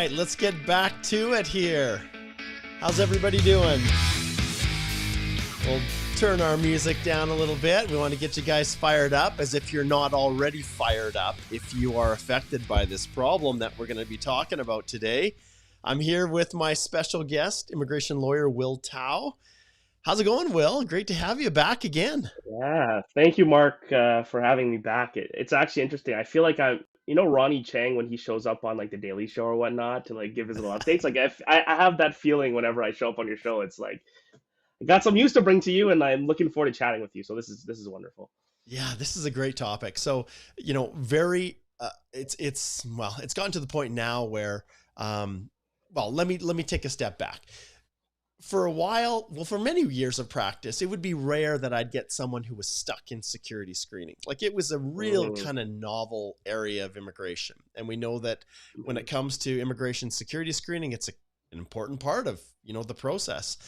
right, let's get back to it here. How's everybody doing? We'll turn our music down a little bit. We want to get you guys fired up, as if you're not already fired up if you are affected by this problem that we're going to be talking about today. I'm here with my special guest, immigration lawyer Will Tao. How's it going, Will? Great to have you back again. Yeah, thank you, Mark, for having me back. It's actually interesting. I feel like Ronnie Chang when he shows up on like the Daily Show or whatnot to like give his little updates. Like I have that feeling whenever I show up on your show. It's like I got some news to bring to you, and I'm looking forward to chatting with you. So this is wonderful. Yeah, this is a great topic. So it's gotten to the point now where let me take a step back. For a while, for many years of practice, it would be rare that I'd get someone who was stuck in security screening. Like it was a real kind of novel area of immigration. And we know that when it comes to immigration security screening, it's an important part of, the process,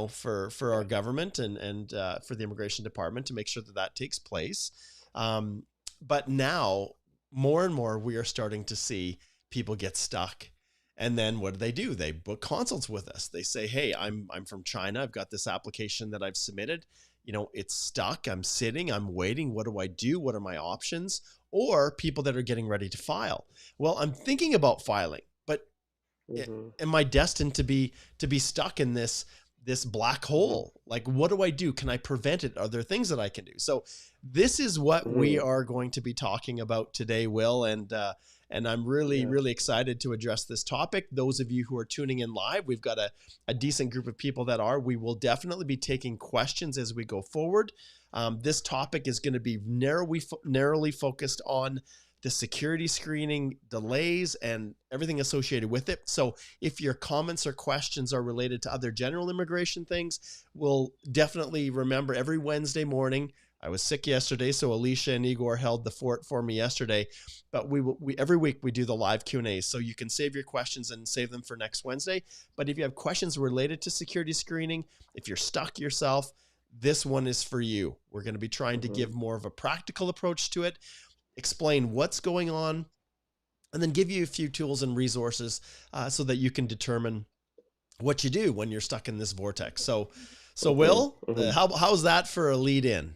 for our government and for the immigration department to make sure that takes place. But now more and more, we are starting to see people get stuck. And then what do? They book consults with us. They say, hey, I'm from China. I've got this application that I've submitted. It's stuck. I'm sitting. I'm waiting. What do I do? What are my options? Or people that are getting ready to file. Well, I'm thinking about filing, but am I destined to be stuck in this black hole? Like, what do I do? Can I prevent it? Are there things that I can do? So this is what we are going to be talking about today, Will. And I'm really excited to address this topic. Those of you who are tuning in live, we've got a decent group of people that are. We will definitely be taking questions as we go forward. This topic is going to be narrowly focused on the security screening delays and everything associated with it. So if your comments or questions are related to other general immigration things, we'll definitely remember every Wednesday morning. I was sick yesterday, so Alicia and Igor held the fort for me yesterday. But we every week we do the live Q&As, so you can save your questions and save them for next Wednesday. But if you have questions related to security screening, if you're stuck yourself, this one is for you. We're going to be trying to give more of a practical approach to it, explain what's going on, and then give you a few tools and resources so that you can determine what you do when you're stuck in this vortex. So Will, how's that for a lead in?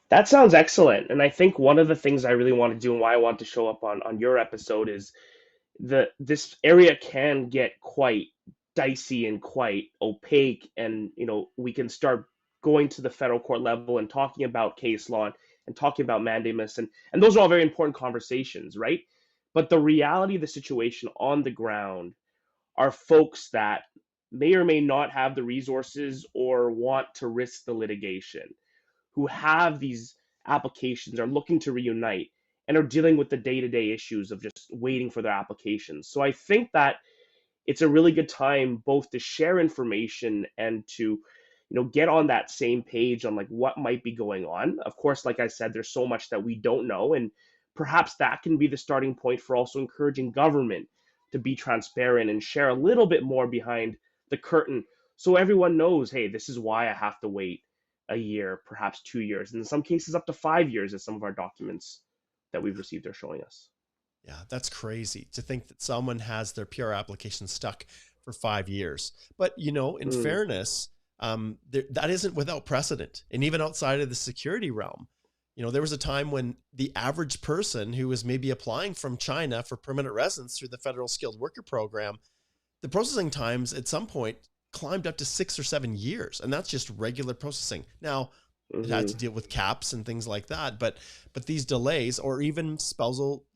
That sounds excellent. And I think one of the things I really want to do and why I want to show up on your episode is this area can get quite dicey and quite opaque. And, we can start going to the federal court level and talking about case law and talking about mandamus. And those are all very important conversations, right? But the reality of the situation on the ground are folks that may or may not have the resources or want to risk the litigation, who have these applications, are looking to reunite, and are dealing with the day-to-day issues of just waiting for their applications. So I think that it's a really good time both to share information and to, get on that same page on like what might be going on. Of course, like I said, there's so much that we don't know, and perhaps that can be the starting point for also encouraging government to be transparent and share a little bit more behind the curtain so everyone knows, hey, this is why I have to wait a year, perhaps 2 years, and in some cases up to 5 years, as some of our documents that we've received are showing us. Yeah, that's crazy to think that someone has their PR application stuck for 5 years. But, in fairness, that isn't without precedent. And even outside of the security realm, there was a time when the average person who was maybe applying from China for permanent residence through the federal skilled worker program, the processing times at some point climbed up to 6 or 7 years. And that's just regular processing. Now, it had to deal with caps and things like that. But these delays, or even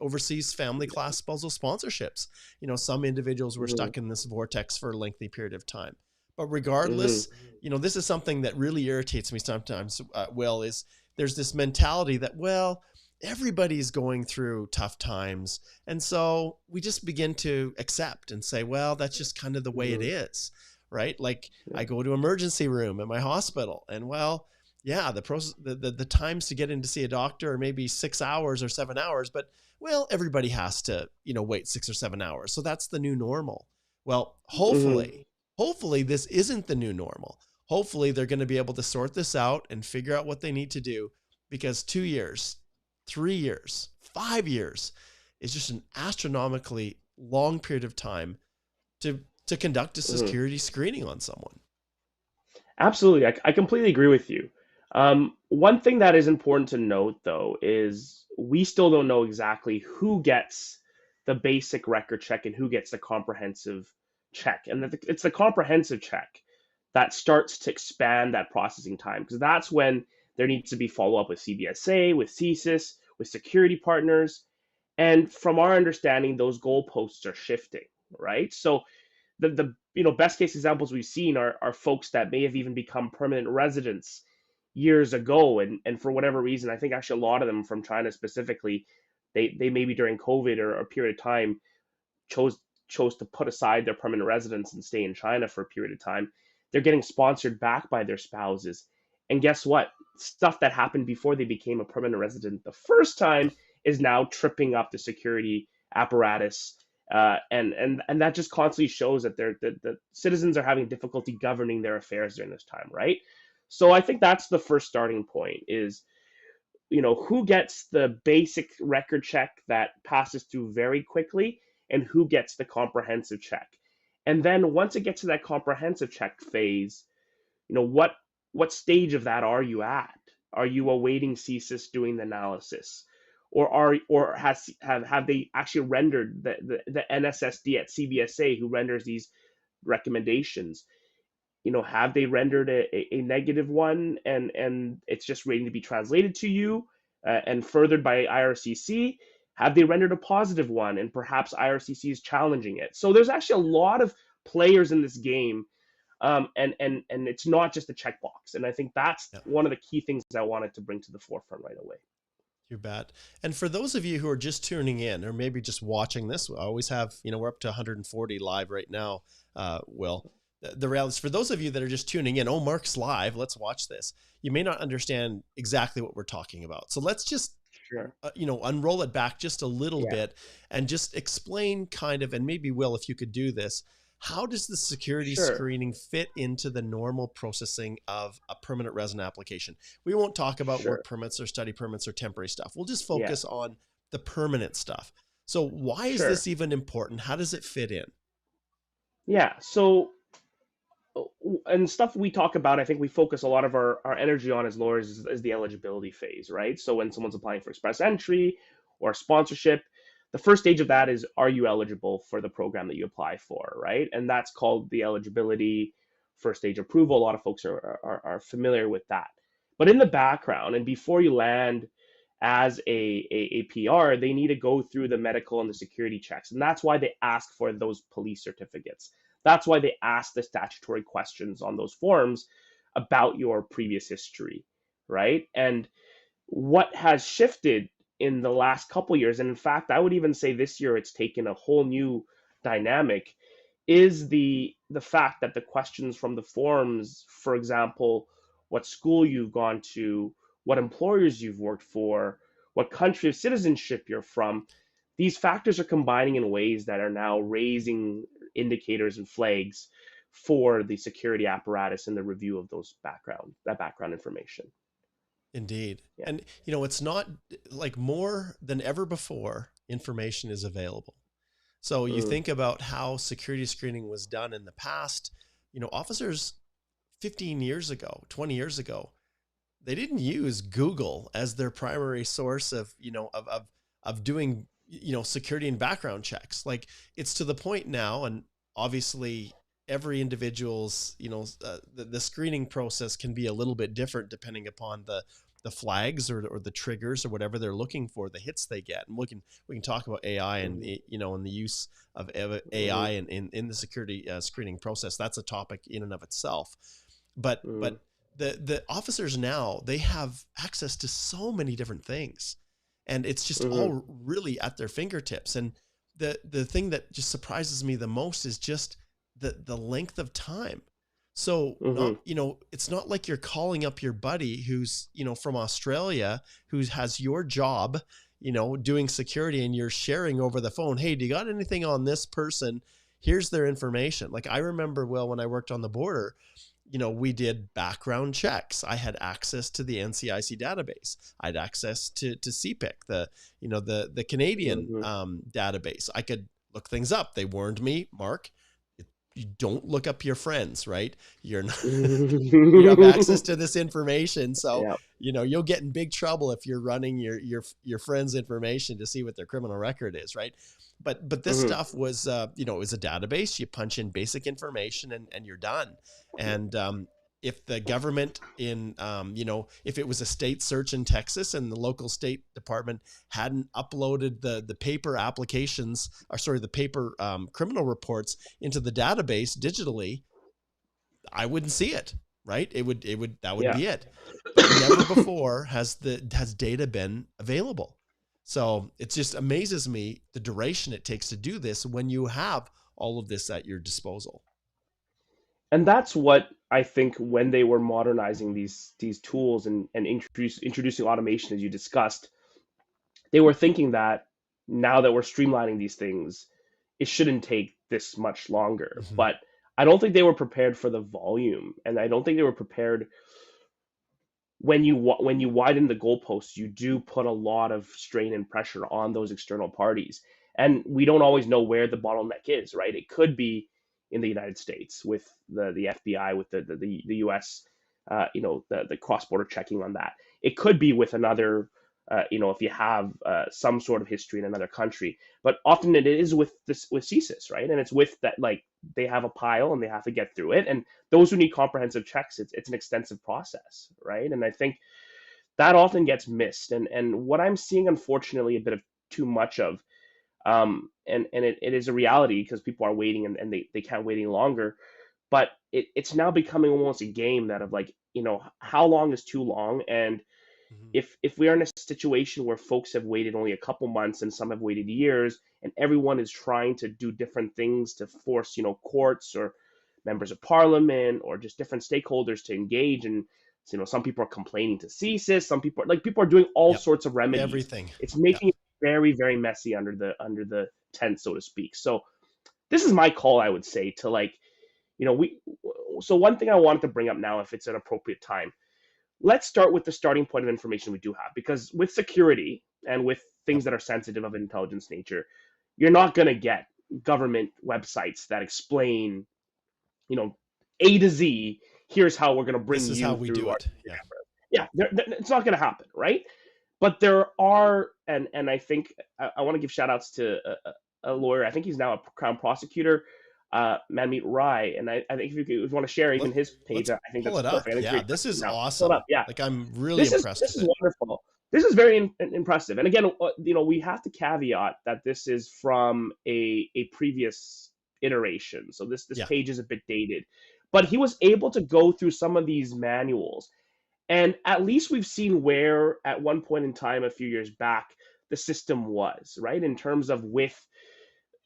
overseas family class spousal sponsorships, some individuals were stuck in this vortex for a lengthy period of time. But regardless, this is something that really irritates me sometimes, Will, is there's this mentality that, well, everybody's going through tough times. And so we just begin to accept and say, well, that's just kind of the way it is. Right? Like I go to emergency room at my hospital and the times to get in to see a doctor are maybe 6 hours or 7 hours, but everybody has to, wait 6 or 7 hours. So that's the new normal. Well, hopefully this isn't the new normal. Hopefully they're going to be able to sort this out and figure out what they need to do, because 2 years, 3 years, 5 years is just an astronomically long period of time to conduct a Mhm. security screening on someone. Absolutely. I completely agree with you. One thing that is important to note, though, is we still don't know exactly who gets the basic record check and who gets the comprehensive check. And it's the comprehensive check that starts to expand that processing time, because that's when there needs to be follow up with CBSA, with CSIS, with security partners. And from our understanding, those goalposts are shifting, right? So the best case examples we've seen are folks that may have even become permanent residents years ago, and for whatever reason, I think actually a lot of them from China specifically, they maybe during COVID or a period of time chose chose to put aside their permanent residence and stay in China for a period of time. They're getting sponsored back by their spouses, and guess what? Stuff that happened before they became a permanent resident the first time is now tripping up the security apparatus, and that just constantly shows that the citizens are having difficulty governing their affairs during this time, right? So I think that's the first starting point is, who gets the basic record check that passes through very quickly and who gets the comprehensive check. And then once it gets to that comprehensive check phase, what stage of that are you at? Are you awaiting CSIS doing the analysis? Or have they actually rendered the NSSD at CBSA who renders these recommendations? Have they rendered a negative one, and it's just waiting to be translated to you and furthered by IRCC? Have they rendered a positive one, and perhaps IRCC is challenging it? So there's actually a lot of players in this game, and it's not just a checkbox. And I think that's Yeah. one of the key things I wanted to bring to the forefront right away. You bet. And for those of you who are just tuning in, or maybe just watching this, I always have, we're up to 140 live right now, Will. The reality is, for those of you that are just tuning in, oh, Mark's live, let's watch this. You may not understand exactly what we're talking about. So let's just, Sure. unroll it back just a little Yeah. bit and just explain kind of, and maybe Will, if you could do this, how does the security Sure. screening fit into the normal processing of a permanent resident application? We won't talk about work Sure. permits or study permits or temporary stuff. We'll just Yeah. focus on the permanent stuff. So why is Sure. this even important? How does it fit in? Yeah. So and stuff we talk about, I think we focus a lot of our energy on as lawyers is the eligibility phase, right? So when someone's applying for express entry or sponsorship, the first stage of that is, are you eligible for the program that you apply for, right? And that's called the eligibility first stage approval. A lot of folks are familiar with that. But in the background, and before you land as a PR, they need to go through the medical and the security checks. And that's why they ask for those police certificates. That's why they ask the statutory questions on those forms about your previous history, right? And what has shifted in the last couple years, and in fact, I would even say this year it's taken a whole new dynamic, is the fact that the questions from the forms, for example, what school you've gone to, what employers you've worked for, what country of citizenship you're from, these factors are combining in ways that are now raising indicators and flags for the security apparatus and the review of that background information. Indeed. Yeah. And, it's not like more than ever before, information is available. So you Mm, think about how security screening was done in the past, officers 15 years ago, 20 years ago, they didn't use Google as their primary source of, of doing, security and background checks. Like, it's to the point now, and obviously every individual's, the screening process can be a little bit different depending upon the flags or the triggers or whatever they're looking for, the hits they get. And we can talk about AI and mm, and the use of AI mm, in the security screening process. That's a topic in and of itself. But mm, the officers now, they have access to so many different things, and it's just mm, all really at their fingertips. And the thing that just surprises me the most is just the length of time. So not, mm, it's not like you're calling up your buddy who's, from Australia, who has your job, doing security, and you're sharing over the phone. Hey, do you got anything on this person? Here's their information. Like, I remember, well, when I worked on the border, we did background checks. I had access to the NCIC database. I had access to CPIC, the Canadian mm, database. I could look things up. They warned me, Mark, you don't look up your friends, right? You're not, you have access to this information. So, Yeah. you'll get in big trouble if you're running your friend's information to see what their criminal record is. Right. But this stuff was, it was a database. You punch in basic information and you're done. And, if the government if it was a state search in Texas and the local state department hadn't uploaded the paper applications, the paper criminal reports into the database digitally, I wouldn't see it. Right. That would be it. But never before has data been available. So it just amazes me the duration it takes to do this when you have all of this at your disposal. And that's what I think when they were modernizing these tools and introducing automation, as you discussed, they were thinking that now that we're streamlining these things, it shouldn't take this much longer. Mm-hmm. But I don't think they were prepared for the volume, and I don't think they were prepared. When you widen the goalposts, you do put a lot of strain and pressure on those external parties, and we don't always know where the bottleneck is. Right? It could be in the United States with the FBI, with the U.S. The cross-border checking on that. It could be with another. If you have some sort of history in another country, but often it is with CSIS, right? And it's with that, like, they have a pile and they have to get through it. And those who need comprehensive checks, it's an extensive process, right? And I think that often gets missed. And what I'm seeing, unfortunately, a bit of too much of, and it is a reality because people are waiting and they can't wait any longer. But it's now becoming almost a game that of like, how long is too long? And if we are in a situation where folks have waited only a couple months and some have waited years, and everyone is trying to do different things to force, courts or members of parliament or just different stakeholders to engage, and some people are complaining to CSIS, some people are doing all sorts of remedies. Everything. It's making it very, very messy under the tent, so to speak. So this is my call, I would say, to so one thing I wanted to bring up now, if it's an appropriate time. Let's start with the starting point of information we do have, because with security and with things that are sensitive of intelligence nature, you're not going to get government websites that explain, A to Z, here's how we're going to bring you. This is how we do it. Yeah, it's not going to happen, right? But there are, and I think I want to give shout outs to a lawyer. I think he's now a Crown prosecutor, Manmeet Rai, and I think if you want to share even his page, I think that's perfect. Yeah, this is awesome. Yeah, like I'm really impressed. This is wonderful. This is very impressive. And again, we have to caveat that this is from a previous iteration, so this page is a bit dated. But he was able to go through some of these manuals, and at least we've seen where at one point in time a few years back the system was, right, in terms of with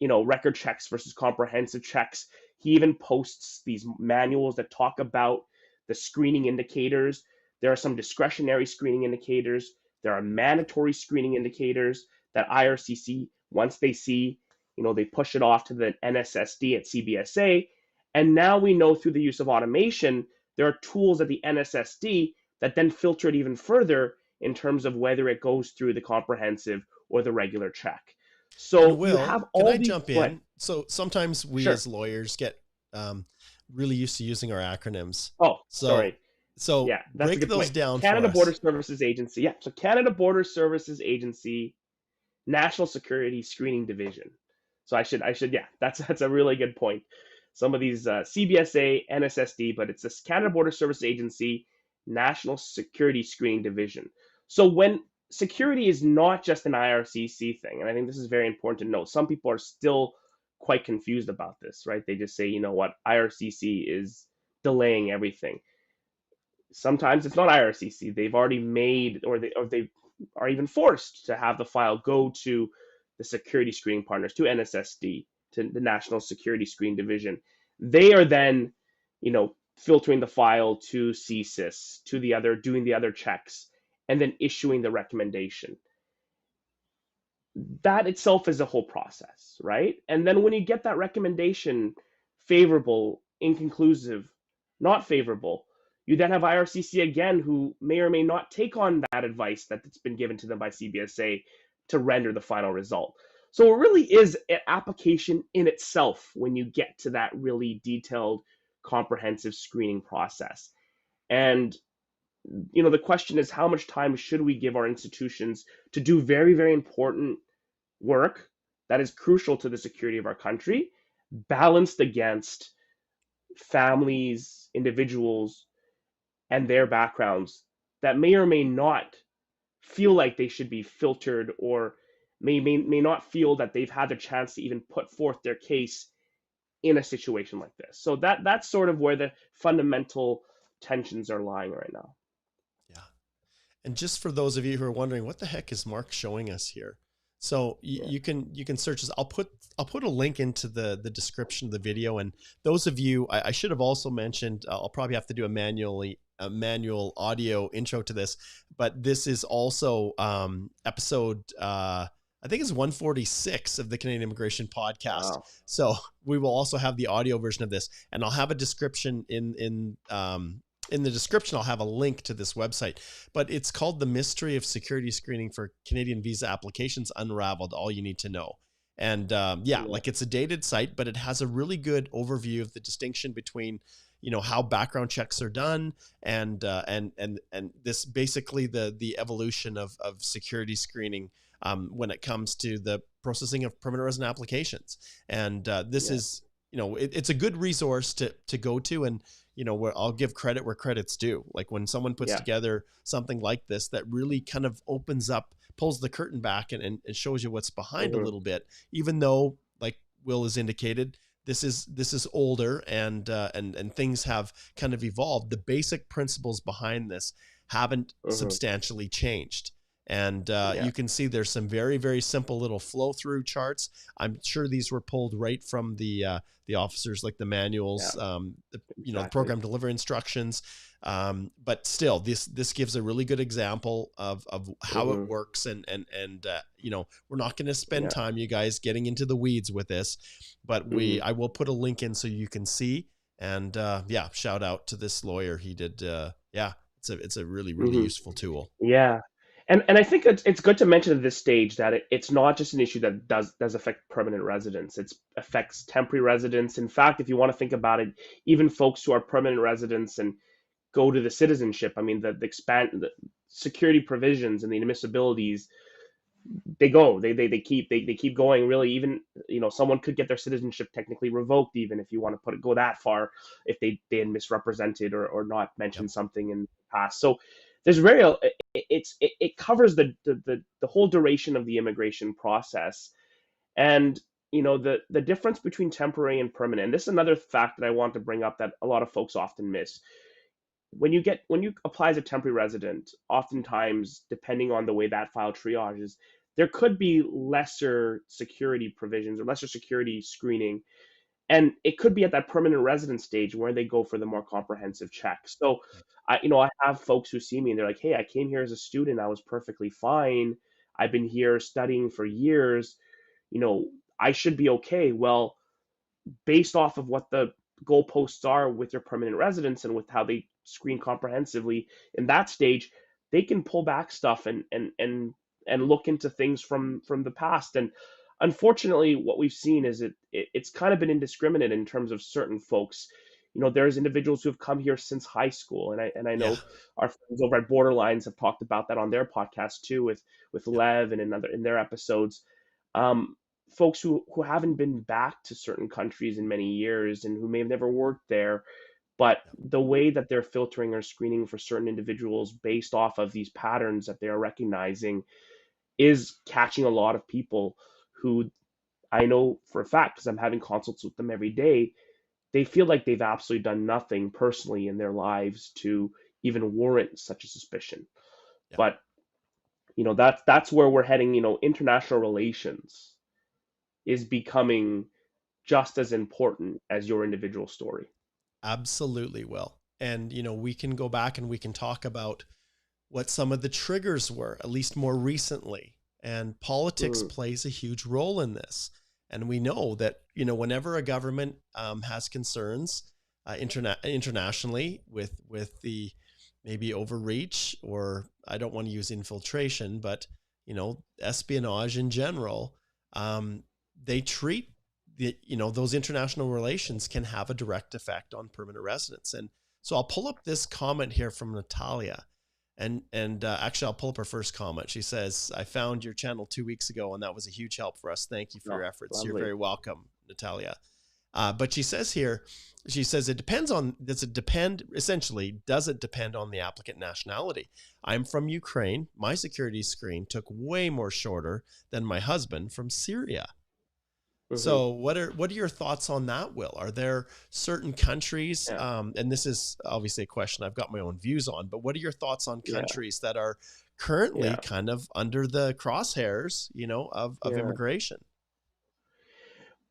record checks versus comprehensive checks. He even posts these manuals that talk about the screening indicators. There are some discretionary screening indicators. There are mandatory screening indicators that IRCC, once they see, they push it off to the NSSD at CBSA. And now we know through the use of automation, there are tools at the NSSD that then filter it even further in terms of whether it goes through the comprehensive or the regular check. So Will, you have all can I these jump in? So sometimes we as lawyers get really used to using our acronyms. Oh, sorry. So yeah, that's break those down Canada for Border us. Services Agency. Yeah, so Canada Border Services Agency, National Security Screening Division. So I should yeah, that's a really good point. Some of these CBSA, NSSD, but it's this Canada Border Services Agency, National Security Screening Division. So when security is not just an IRCC thing, and I think this is very important to note. Some people are still quite confused about this, right? They just say, IRCC is delaying everything. Sometimes it's not IRCC. They've already made, or they are even forced to have the file go to the security screening partners, to NSSD, to the National Security Screening Division. They are then, filtering the file to CSIS, to the other, doing the other checks, and then issuing the recommendation. That itself is a whole process, right? And then when you get that recommendation, favorable, inconclusive, not favorable, you then have IRCC again, who may or may not take on that advice that's been given to them by CBSA to render the final result. So it really is an application in itself when you get to that really detailed, comprehensive screening process. And the question is, how much time should we give our institutions to do very, very important work that is crucial to the security of our country, balanced against families, individuals, and their backgrounds that may or may not feel like they should be filtered, or may not feel that they've had the chance to even put forth their case in a situation like this. So that's sort of where the fundamental tensions are lying right now. Yeah. And just for those of you who are wondering, what the heck is Mark showing us here? So you can search this. I'll put a link into the description of the video. And those of you, I should have also mentioned, I'll probably have to do a manual audio intro to this, but this is also episode I think it's 146 of the Canadian Immigration Podcast. Wow. So we will also have the audio version of this, and I'll have a description in the description. I'll have a link to this website, but it's called The Mystery of Security Screening for Canadian Visa Applications Unraveled, All You Need to Know. And like it's a dated site, but it has a really good overview of the distinction between, how background checks are done and this basically the evolution of security screening when it comes to the processing of permanent resident applications. And this is, it's a good resource to go to. And, where I'll give credit where credit's due. Like when someone puts together something like this, that really kind of pulls the curtain back and shows you what's behind a little bit, even though, like Will has indicated, this is older and things have kind of evolved. The basic principles behind this haven't substantially changed. And you can see there's some very, very simple little flow through charts. I'm sure these were pulled right from the officers, like the manuals, the program delivery instructions. But still, this gives a really good example of how it works. And we're not going to spend time, you guys, getting into the weeds with this, but I will put a link in so you can see. And shout out to this lawyer. He did. It's a really, really useful tool. Yeah. And I think it's good to mention at this stage that it's not just an issue that does affect permanent residents. It affects temporary residents. In fact, if you want to think about it, even folks who are permanent residents and go to the citizenship, I mean, the security provisions and the inadmissibilities, they keep going. Really, even someone could get their citizenship technically revoked, even if you want to go that far, if they had misrepresented or not mentioned something in the past. So there's it covers the whole duration of the immigration process. And the difference between temporary and permanent, and this is another fact that I want to bring up that a lot of folks often miss. When you apply as a temporary resident, oftentimes, depending on the way that file triages, there could be lesser security provisions or lesser security screening. And it could be at that permanent resident stage where they go for the more comprehensive checks. So, I have folks who see me and they're like, hey, I came here as a student. I was perfectly fine. I've been here studying for years. I should be okay. Well, based off of what the goalposts are with your permanent residents and with how they screen comprehensively in that stage, they can pull back stuff and look into things from the past. And unfortunately, what we've seen is it's kind of been indiscriminate in terms of certain folks. There's individuals who have come here since high school, and I know our friends over at Borderlines have talked about that on their podcast too, with Lev and in their episodes. Folks who haven't been back to certain countries in many years and who may have never worked there, but the way that they're filtering or screening for certain individuals based off of these patterns that they are recognizing is catching a lot of people who I know for a fact, because I'm having consults with them every day, they feel like they've absolutely done nothing personally in their lives to even warrant such a suspicion. But that's where we're heading. International relations is becoming just as important as your individual story. Absolutely, Will. And we can go back and we can talk about what some of the triggers were, at least more recently. And politics plays a huge role in this. And we know that, whenever a government has concerns internationally with the maybe overreach, or I don't want to use infiltration, but, espionage in general, they treat those international relations can have a direct effect on permanent residence. And so I'll pull up this comment here from Natalia. And actually, I'll pull up her first comment. She says, I found your channel 2 weeks ago, and that was a huge help for us. Thank you for your efforts. Lovely. You're very welcome, Natalia. But she says here, she says, does it depend on the applicant nationality? I'm from Ukraine. My security screen took way more shorter than my husband from Syria. So what are your thoughts on that, Will? Are there certain countries, and this is obviously a question I've got my own views on, but what are your thoughts on countries that are currently kind of under the crosshairs, of immigration?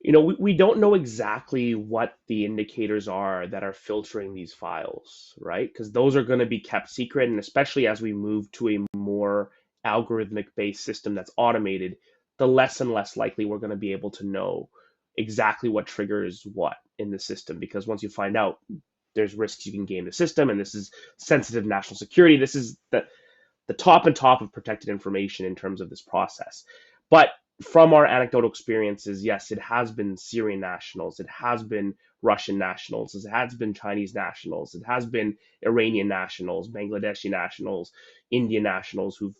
We don't know exactly what the indicators are that are filtering these files, right? Because those are going to be kept secret. And especially as we move to a more algorithmic-based system that's automated, the less and less likely we're going to be able to know exactly what triggers what in the system. Because once you find out, there's risks you can game the system, and this is sensitive national security. This is the top and top of protected information in terms of this process. But from our anecdotal experiences, yes, it has been Syrian nationals, it has been Russian nationals, it has been Chinese nationals, it has been Iranian nationals, Bangladeshi nationals, Indian nationals who've,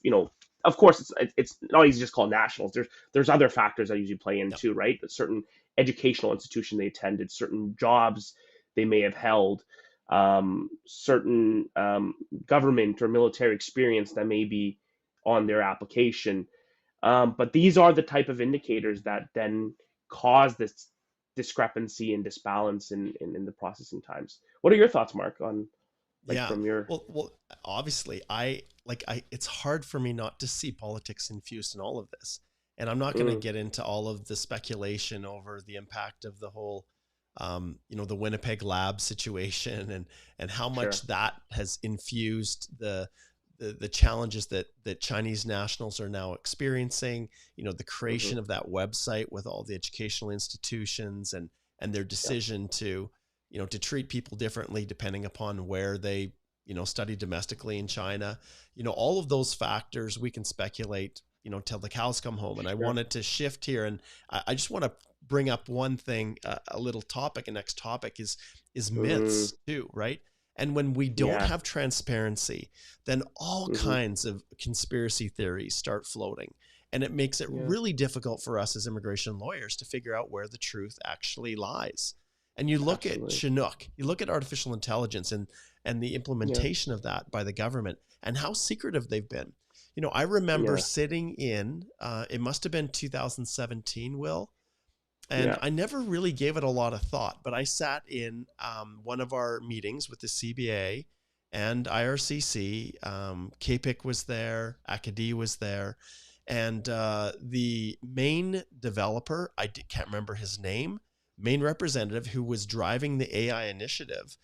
of course, it's not easy to just call nationals. There's other factors that usually play into, right? A certain educational institution they attended, certain jobs they may have held, certain government or military experience that may be on their application. But these are the type of indicators that then cause this discrepancy and disbalance in the processing times. What are your thoughts, Mark, on from your... Well, obviously it's hard for me not to see politics infused in all of this. And I'm not going to get into all of the speculation over the impact of the whole, the Winnipeg lab situation and how much that has infused the challenges that Chinese nationals are now experiencing, the creation of that website with all the educational institutions and their decision to treat people differently depending upon where they, study domestically in China, all of those factors we can speculate, till the cows come home. And I wanted to shift here. And I just want to bring up one thing, a little topic, a next topic is myths too, right? And when we don't have transparency, then all kinds of conspiracy theories start floating. And it makes it really difficult for us as immigration lawyers to figure out where the truth actually lies. And you look at Chinook, you look at artificial intelligence and the implementation of that by the government and how secretive they've been. I remember sitting in, it must have been 2017, Will, and I never really gave it a lot of thought, but I sat in one of our meetings with the CBA and IRCC. KPIC was there, Acadie was there, and the main developer, I can't remember his name, main representative who was driving the AI initiative.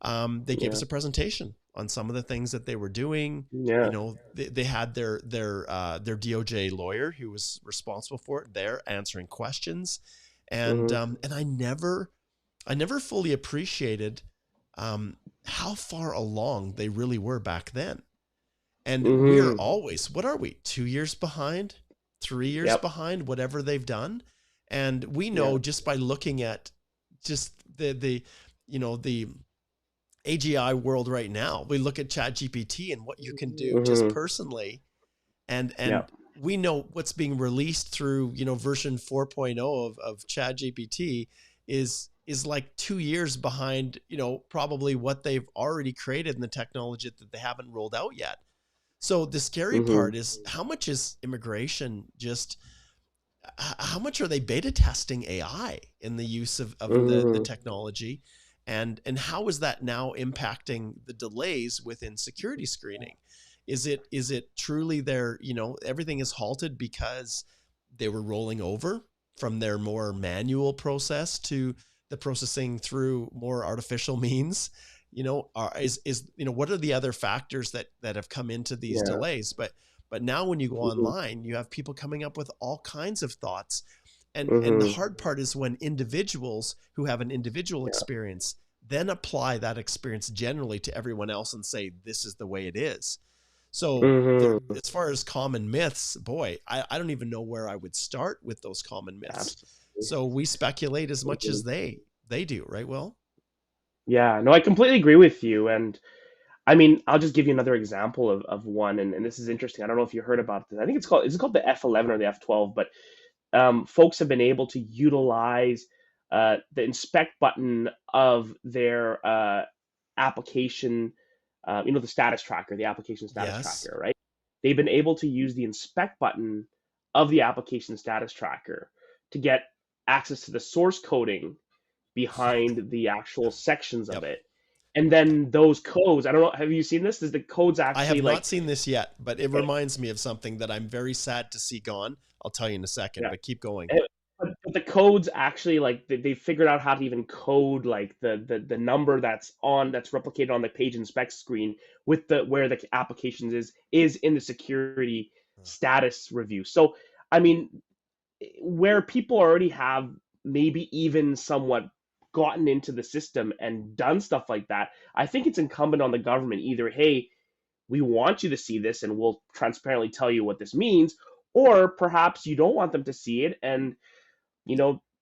They gave us a presentation on some of the things that they were doing. They had their DOJ lawyer who was responsible for it there answering questions. And I never fully appreciated how far along they really were back then. And we're always, what are we, 2 years behind, 3 years behind, whatever they've done. And we know just by looking at just the AGI world right now, we look at ChatGPT and what you can do just personally. And we know what's being released through, version 4.0 of ChatGPT is like 2 years behind, probably what they've already created in the technology that they haven't rolled out yet. So the scary part is how much is immigration how much are they beta testing AI in the use of the technology? And how is that now impacting the delays within security screening? Is it truly everything is halted because they were rolling over from their more manual process to the processing through more artificial means? What are the other factors that have come into these delays? But now when you go online, you have people coming up with all kinds of thoughts. And the hard part is when individuals who have an individual experience then apply that experience generally to everyone else and say, this is the way it is. So there, Mm-hmm. as far as common myths, boy, I don't even know where I would start with those common myths. Absolutely. So we speculate as much Mhm. as they do, right? Well, Yeah, no, I completely agree with you. And I mean, I'll just give you another example of one, and this is interesting. I don't know if you heard about this. I think is it called the F11 or the F12, but folks have been able to utilize the inspect button of their application, the status tracker, the application status yes. tracker, right? They've been able to use the inspect button of the application status tracker to get access to the source coding behind the actual sections of Yep. it. And then those codes, I don't know, have you seen this? Does the codes I actually have like, not seen this yet, but it okay, reminds me of something that I'm very sad to see gone. I'll tell you in a second, yeah. but keep going. But the codes actually like they figured out how to even code like the number that's replicated on the page inspect screen with the where the applications is in the security status review. So I mean, where people already have maybe even somewhat gotten into the system and done stuff like that, I think it's incumbent on the government either, hey, we want you to see this and we'll transparently tell you what this means, or perhaps you don't want them to see it and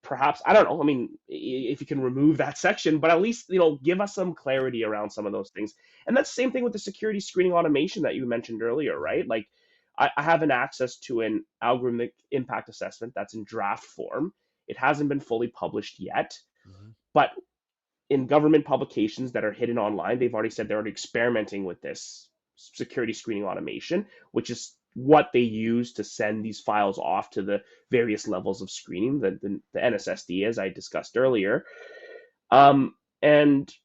perhaps I don't know. I mean, if you can remove that section, but at least give us some clarity around some of those things. And that's the same thing with the security screening automation that you mentioned earlier, Mhm. right? Like, I have an access to an algorithmic impact assessment that's in draft form. It hasn't been fully published yet, Mhm. but in government publications that are hidden online, they've already said they're already experimenting with this security screening automation, which is what they use to send these files off to the various levels of screening, the NSSD, as I discussed earlier. And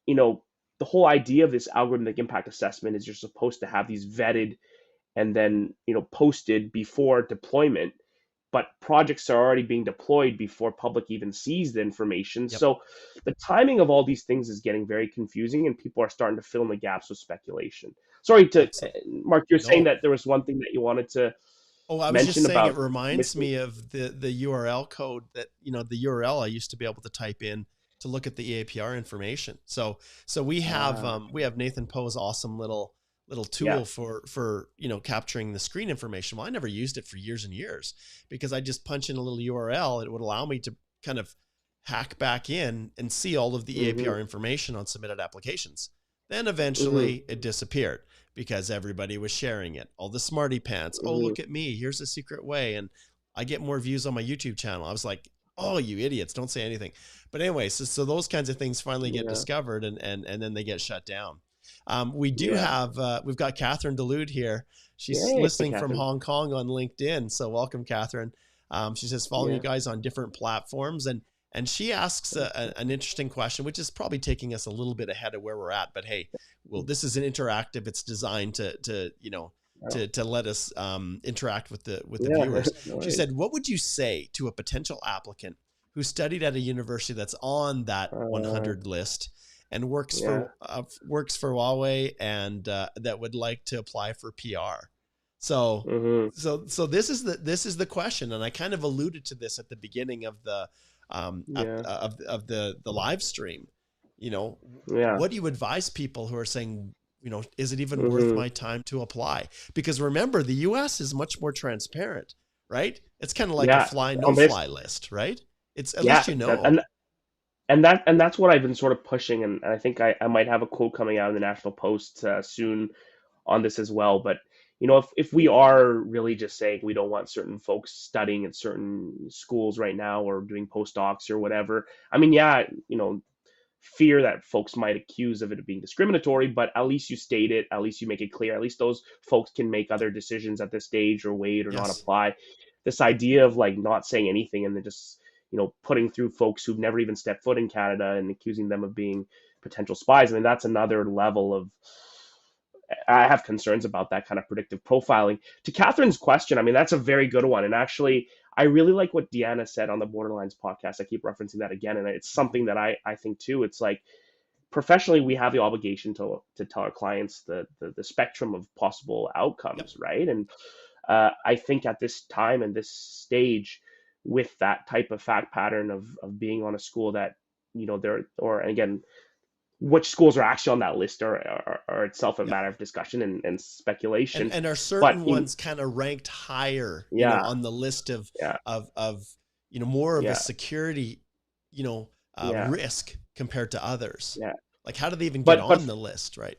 the whole idea of this algorithmic impact assessment is you're supposed to have these vetted and then posted before deployment, but projects are already being deployed before public even sees the information. Yep. So the timing of all these things is getting very confusing, and people are starting to fill in the gaps with speculation. Sorry to Absolutely. Mark, you're saying No. that there was one thing that you wanted to Oh, I was just mention saying it about reminds missing. me of the URL code that, the URL I used to be able to type in to look at the EAPR information. So we have Nathan Poe's awesome little Yeah. tool for capturing the screen information. Well, I never used it for years and years because I just punch in a little URL. It would allow me to kind of hack back in and see all of the Hmm. EAPR information on submitted applications. Then Hmm. eventually it disappeared because everybody was sharing it. All the smarty pants. Oh, Hmm. look at me. Here's a secret way. And I get more views on my YouTube channel. I was like, oh, you idiots, don't say anything. But anyway, so those kinds of things finally get Yeah. discovered and then they get shut down. We do Yeah. have, we've got Katherine Delude here. She's Yay, listening from Catherine. Hong Kong on LinkedIn. So welcome, Katherine. She says, following you Yeah. guys on different platforms. And she asks an interesting question, which is probably taking us a little bit ahead of where we're at. But hey, well, this is an interactive. It's designed to let us interact with the Yeah. viewers. No She worries. said, "What would you say to a potential applicant who studied at a university that's on that Uh, 100 list and yeah. works for Huawei and that would like to apply for PR?" So Hmm. this is the question, and I kind of alluded to this at the beginning of the Yeah. of the live stream. Yeah. What do you advise people who are saying, is it even worth Hmm. my time to apply? Because remember, the US is much more transparent, right? It's kind of like a Yeah. fly, no On this. fly list, right? It's at Yeah. least you That, know. and that's what I've been sort of pushing, and I think I might have a quote coming out in the National Post soon on this as well. But if we are really just saying we don't want certain folks studying at certain schools right now or doing postdocs or whatever, I mean, yeah, fear that folks might accuse of it being discriminatory, but at least you state it, at least you make it clear, at least those folks can make other decisions at this stage or wait or not Yes. apply. This idea of like not saying anything and then just putting through folks who've never even stepped foot in Canada and accusing them of being potential spies. I mean, that's another level of. I have concerns about that kind of predictive profiling. To Catherine's question, I mean, that's a very good one. And actually, I really like what Deanna said on the Borderlines podcast. I keep referencing that again, and it's Mhm. something that I think too. It's like professionally, we have the obligation to tell our clients the spectrum of possible Yep. outcomes, right? And I think at this time and this stage, with that type of fact pattern of being on a school that there or again which schools are actually on that list are itself a Yeah. matter of discussion and speculation. And are But certain ones kind of ranked higher, yeah, on the list of yeah, of more of a yeah, security, yeah, risk compared to others? yeah. Like, how do they even get But on the list, right?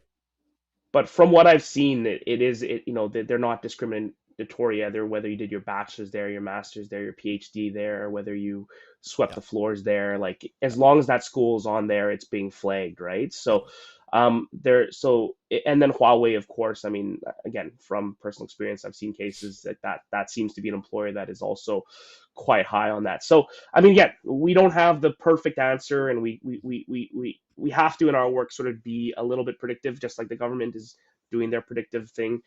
but from what I've seen, they're not discriminatory either, whether you did your bachelor's there, your master's there, your PhD there, or whether you swept Yeah, the floors there. Like as long as that school is on there, it's being flagged, right? yeah, So, and then Huawei, of course. I mean, again, from personal experience, I've seen cases that seems to be an employer that is also quite high on that. So, I mean, yeah, we don't have the perfect answer, and we have to in our work sort of be a little bit predictive, just like the government is doing their predictive thing.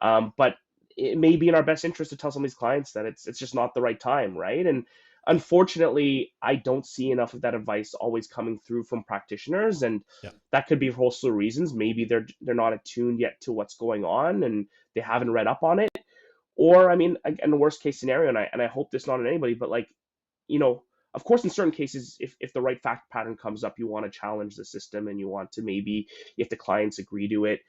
But it may be in our best interest to tell some of these clients that it's just not the right time, right? And yeah, unfortunately, I don't see enough of that advice always coming through from practitioners, and yeah, that could be for whole slew of reasons. Maybe they're not attuned yet to what's going on, and they haven't read up on it. Or I mean, in the worst case scenario, and I hope this not on anybody, but like, you know, of course, in certain cases, if the right fact pattern comes up, you want to challenge the system, and you want to maybe, if the clients agree to it,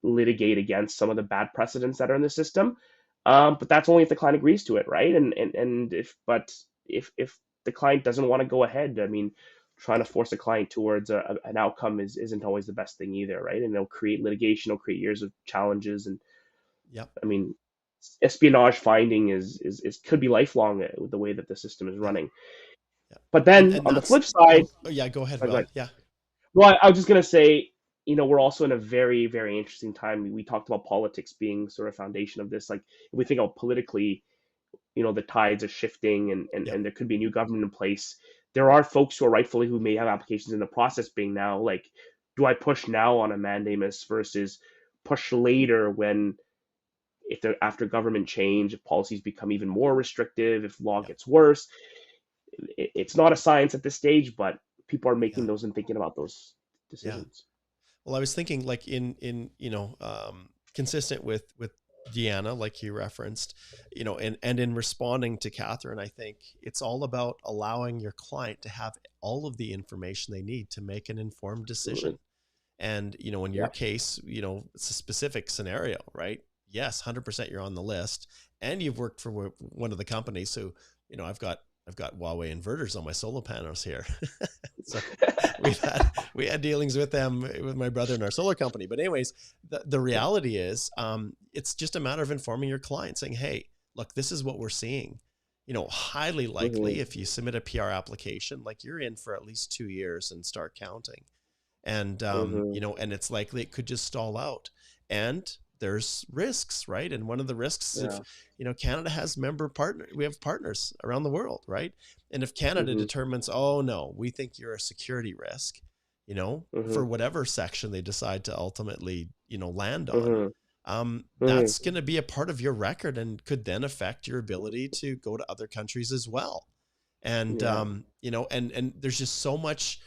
litigate against some of the bad precedents that are in the system. But that's only if the client agrees to it, right? And if the client doesn't want to go ahead, I mean, trying to force a client towards an outcome isn't always the best thing either, right? And it'll create litigation, it'll create years of challenges, and yeah, I mean, espionage finding is could be lifelong with the way that the system is yeah, running. yeah. But And then and on the that's flip side, oh yeah, go ahead, oh, go Will. ahead. Yeah, Well, I was just gonna say, we're also in a very, very interesting time. We talked about politics being sort of foundation of this. Like, if we think about politically, the tides are shifting, yeah, and there could be a new government in place. There are folks who may have applications in the process being now. Like, do I push now on a mandamus versus push later when if they're after government change, if policies become even more restrictive, if law yeah, gets worse? It's not a science at this stage, but people are making yeah, those and thinking about those yeah. decisions. Well, I was thinking, like, in consistent with Deanna, like you referenced, and in responding to Catherine, I think it's all about allowing your client to have all of the information they need to make an informed decision. Absolutely. And, in your Yeah. case, it's a specific scenario, right? Yes, 100% you're on the list, and you've worked for one of the companies. So, I've got Huawei inverters on my solar panels here. So we had dealings with them, with my brother and our solar company. But anyways, the reality is, it's just a matter of informing your client, saying, hey, look, this is what we're seeing. Highly likely, Hmm. if you submit a PR application, like, you're in for at least 2 years and start counting. And Hmm. and it's likely it could just stall out. And there's risks, right? And one of the risks, if Yeah. Canada has we have partners around the world, right? And if Canada Hmm. determines, oh no, we think you're a security risk, Hmm. for whatever section they decide to ultimately, land on, Hmm. that's Hmm. going to be a part of your record and could then affect your ability to go to other countries as well. And Yeah. and there's just so much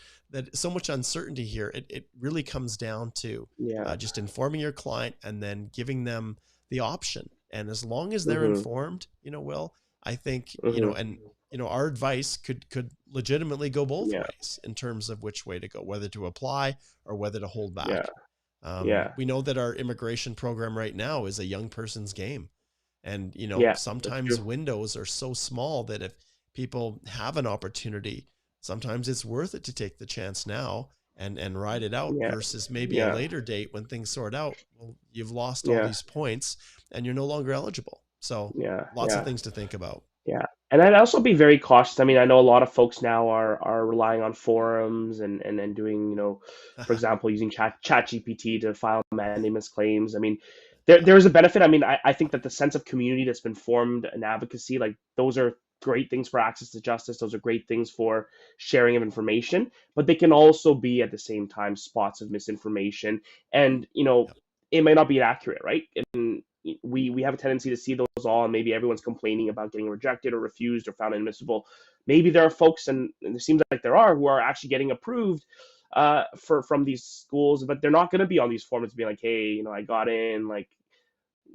uncertainty here. It really comes down to Yeah. just informing your client and then giving them the option. And as long as they're Hmm. informed, Will, I think, Hmm. and our advice could legitimately go both Yeah. ways in terms of which way to go, whether to apply or whether to hold Yeah. back. Yeah. We know that our immigration program right now is a young person's game. And, Yeah. That's sometimes true. windows are so small that if people have an opportunity, sometimes it's worth it to take the chance now and ride it out Yeah. versus maybe a Yeah. later date when things sort out. Well, you've lost all Yeah. these points and you're no longer eligible. So Yeah. lots of Yeah. things to think about. Yeah. And I'd also be very cautious. I mean, I know a lot of folks now are relying on forums and doing, for example, using chat GPT to file mandamus claims. I mean, Yeah. there's a benefit. I mean, I think that the sense of community that's been formed in advocacy, like those are great things for access to justice. Those are great things for sharing of information, but they can also be at the same time spots of misinformation. And, Yeah. it may not be accurate, right? And we have a tendency to see those all, and maybe everyone's complaining about getting rejected or refused or found inadmissible. Maybe there are folks, and it seems like there are, who are actually getting approved from these schools, but they're not going to be on these forums being like, hey, I got in, like,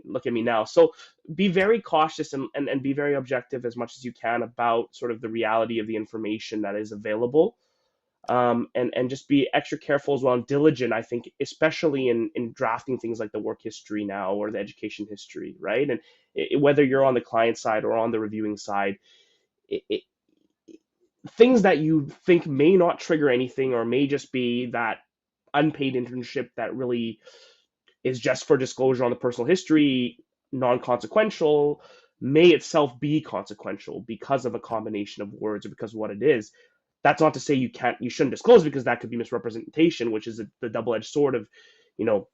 look at me now. So be Yeah. very cautious and be very objective as much as you can about sort of the reality of the information that is available. and just be extra careful as well and diligent. I think, especially in drafting things like the work history now or the education history, right? And whether you're on the client side or on the reviewing side, it, things that you think may not trigger anything or may just be that unpaid internship that really is just for disclosure on the personal history, non-consequential, may itself be consequential because of a combination of words or because of what it is. That's not to say you shouldn't disclose, because that could be misrepresentation, which is the double-edged sword of, you know,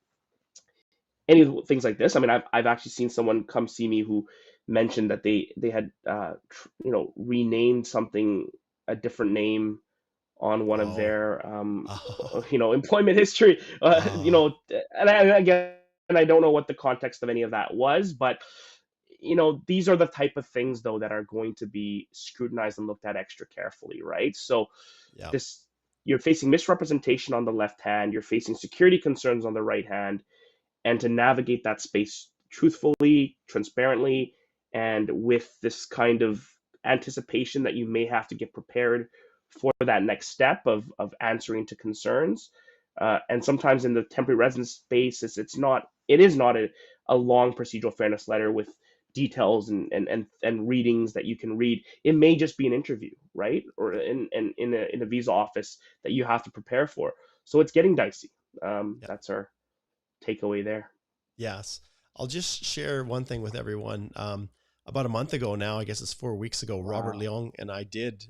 any things like this. I mean, I've actually seen someone come see me who mentioned that they had renamed something, a different name on one of Oh, their oh, employment history, oh, and again, I don't know what the context of any of that was, but these are the type of things though that are going to be scrutinized and looked at extra carefully, right? So yeah, this you're facing misrepresentation on the left hand, you're facing security concerns on the right hand, and to navigate that space truthfully, transparently, and with this kind of anticipation that you may have to get prepared for that next step of answering to concerns. And sometimes in the temporary residence space, it is not a long procedural fairness letter with details and readings that you can read. It may just be an interview, right? Or in a visa office that you have to prepare for. So it's getting dicey. yeah. That's our takeaway there. Yes. I'll just share one thing with everyone. About a month ago now, I guess it's 4 weeks ago, Robert Wow. Leong and I did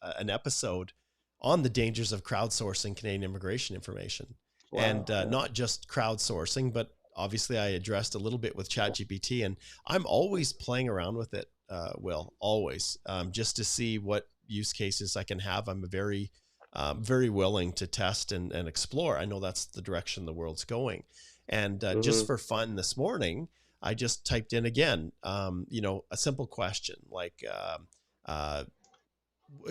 an episode on the dangers of crowdsourcing Canadian immigration information. And Wow. Yeah. not just crowdsourcing, but obviously I addressed a little bit with ChatGPT, and I'm always playing around with it, Will, always, just to see what use cases I can have. I'm very willing to test and explore. I know that's the direction the world's going. And just Hmm. for fun this morning, I just typed in again, a simple question like, uh,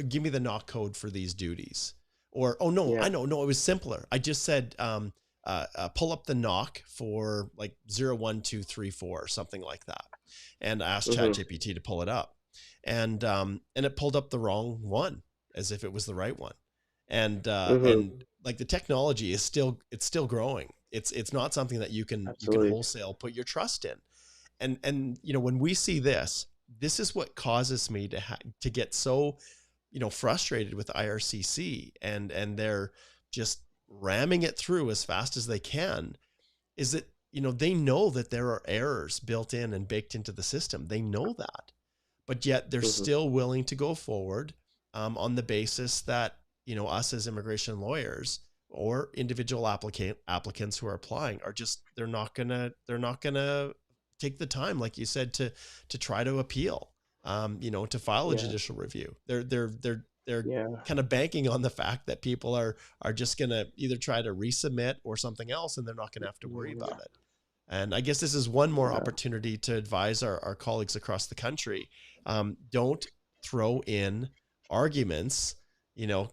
give me the knock code for these duties. Or, oh no, Yeah. I know, no, it was simpler. I just said, pull up the knock for like 01234 or something like that. And I asked Hmm. ChatGPT to pull it up. And it pulled up the wrong one as if it was the right one. And Hmm. like the technology is still growing. It's not something that you can Absolutely. wholesale put your trust in. And when we see this, this is what causes me to get so frustrated with IRCC, and they're just ramming it through as fast as they can. Is that they know that there are errors built in and baked into the system. They know that, but yet they're Hmm. still willing to go forward on the basis that us as immigration lawyers or individual applicants who are applying are just they're not gonna take the time, like you said, to try to appeal, to file a Yeah. judicial review. They're Yeah. kind of banking on the fact that people are just gonna either try to resubmit or something else, and they're not gonna have to worry Yeah. about it. And I guess this is one more Yeah. opportunity to advise our colleagues across the country. Don't throw in arguments, you know,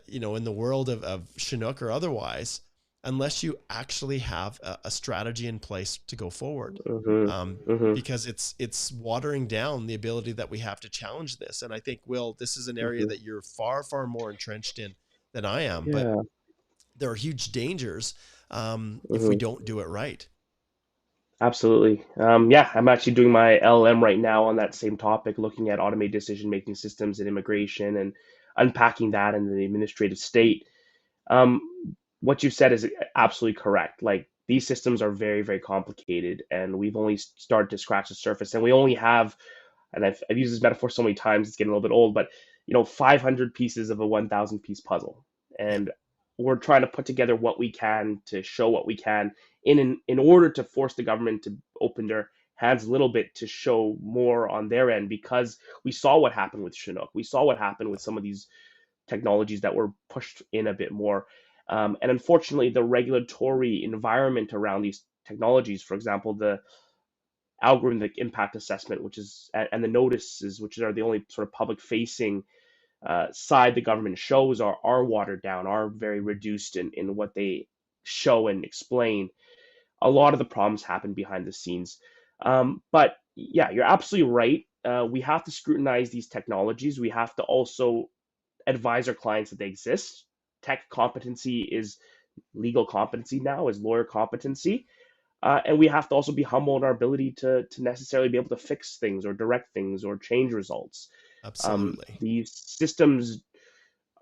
in the world of Chinook or otherwise, unless you actually have a strategy in place to go forward. Hmm. Um, Hmm. because it's watering down the ability that we have to challenge this. And I think, Will, this is an area Hmm. that you're far, far more entrenched in than I am. But Yeah. there are huge dangers if we Hmm. don't do it right. Absolutely. Yeah, I'm actually doing my LLM right now on that same topic, looking at automated decision-making systems in immigration and unpacking that in the administrative state. Um, what you said is absolutely correct. Like, these systems are very, very complicated, and we've only started to scratch the surface. And we only have, and I've used this metaphor so many times, it's getting a little bit old, but 500 pieces of a 1,000 piece puzzle, Yeah. and we're trying to put together what we can to show what we can in order to force the government to open their hands a little bit to show more on their end, because we saw what happened with Chinook. We saw what happened with some of these technologies that were pushed in a bit more. And unfortunately, the regulatory environment around these technologies, for example, the algorithmic impact assessment, which is, and the notices, which are the only sort of public facing side the government shows, are watered down, are very reduced in what they show and explain. A lot of the problems happen behind the scenes. But yeah, you're absolutely right. We have to scrutinize these technologies. We have to also advise our clients that they exist. tech competency is legal competency now, is lawyer competency. And we have to also be humble in our ability to necessarily be able to fix things or direct things or change results. Absolutely. These systems,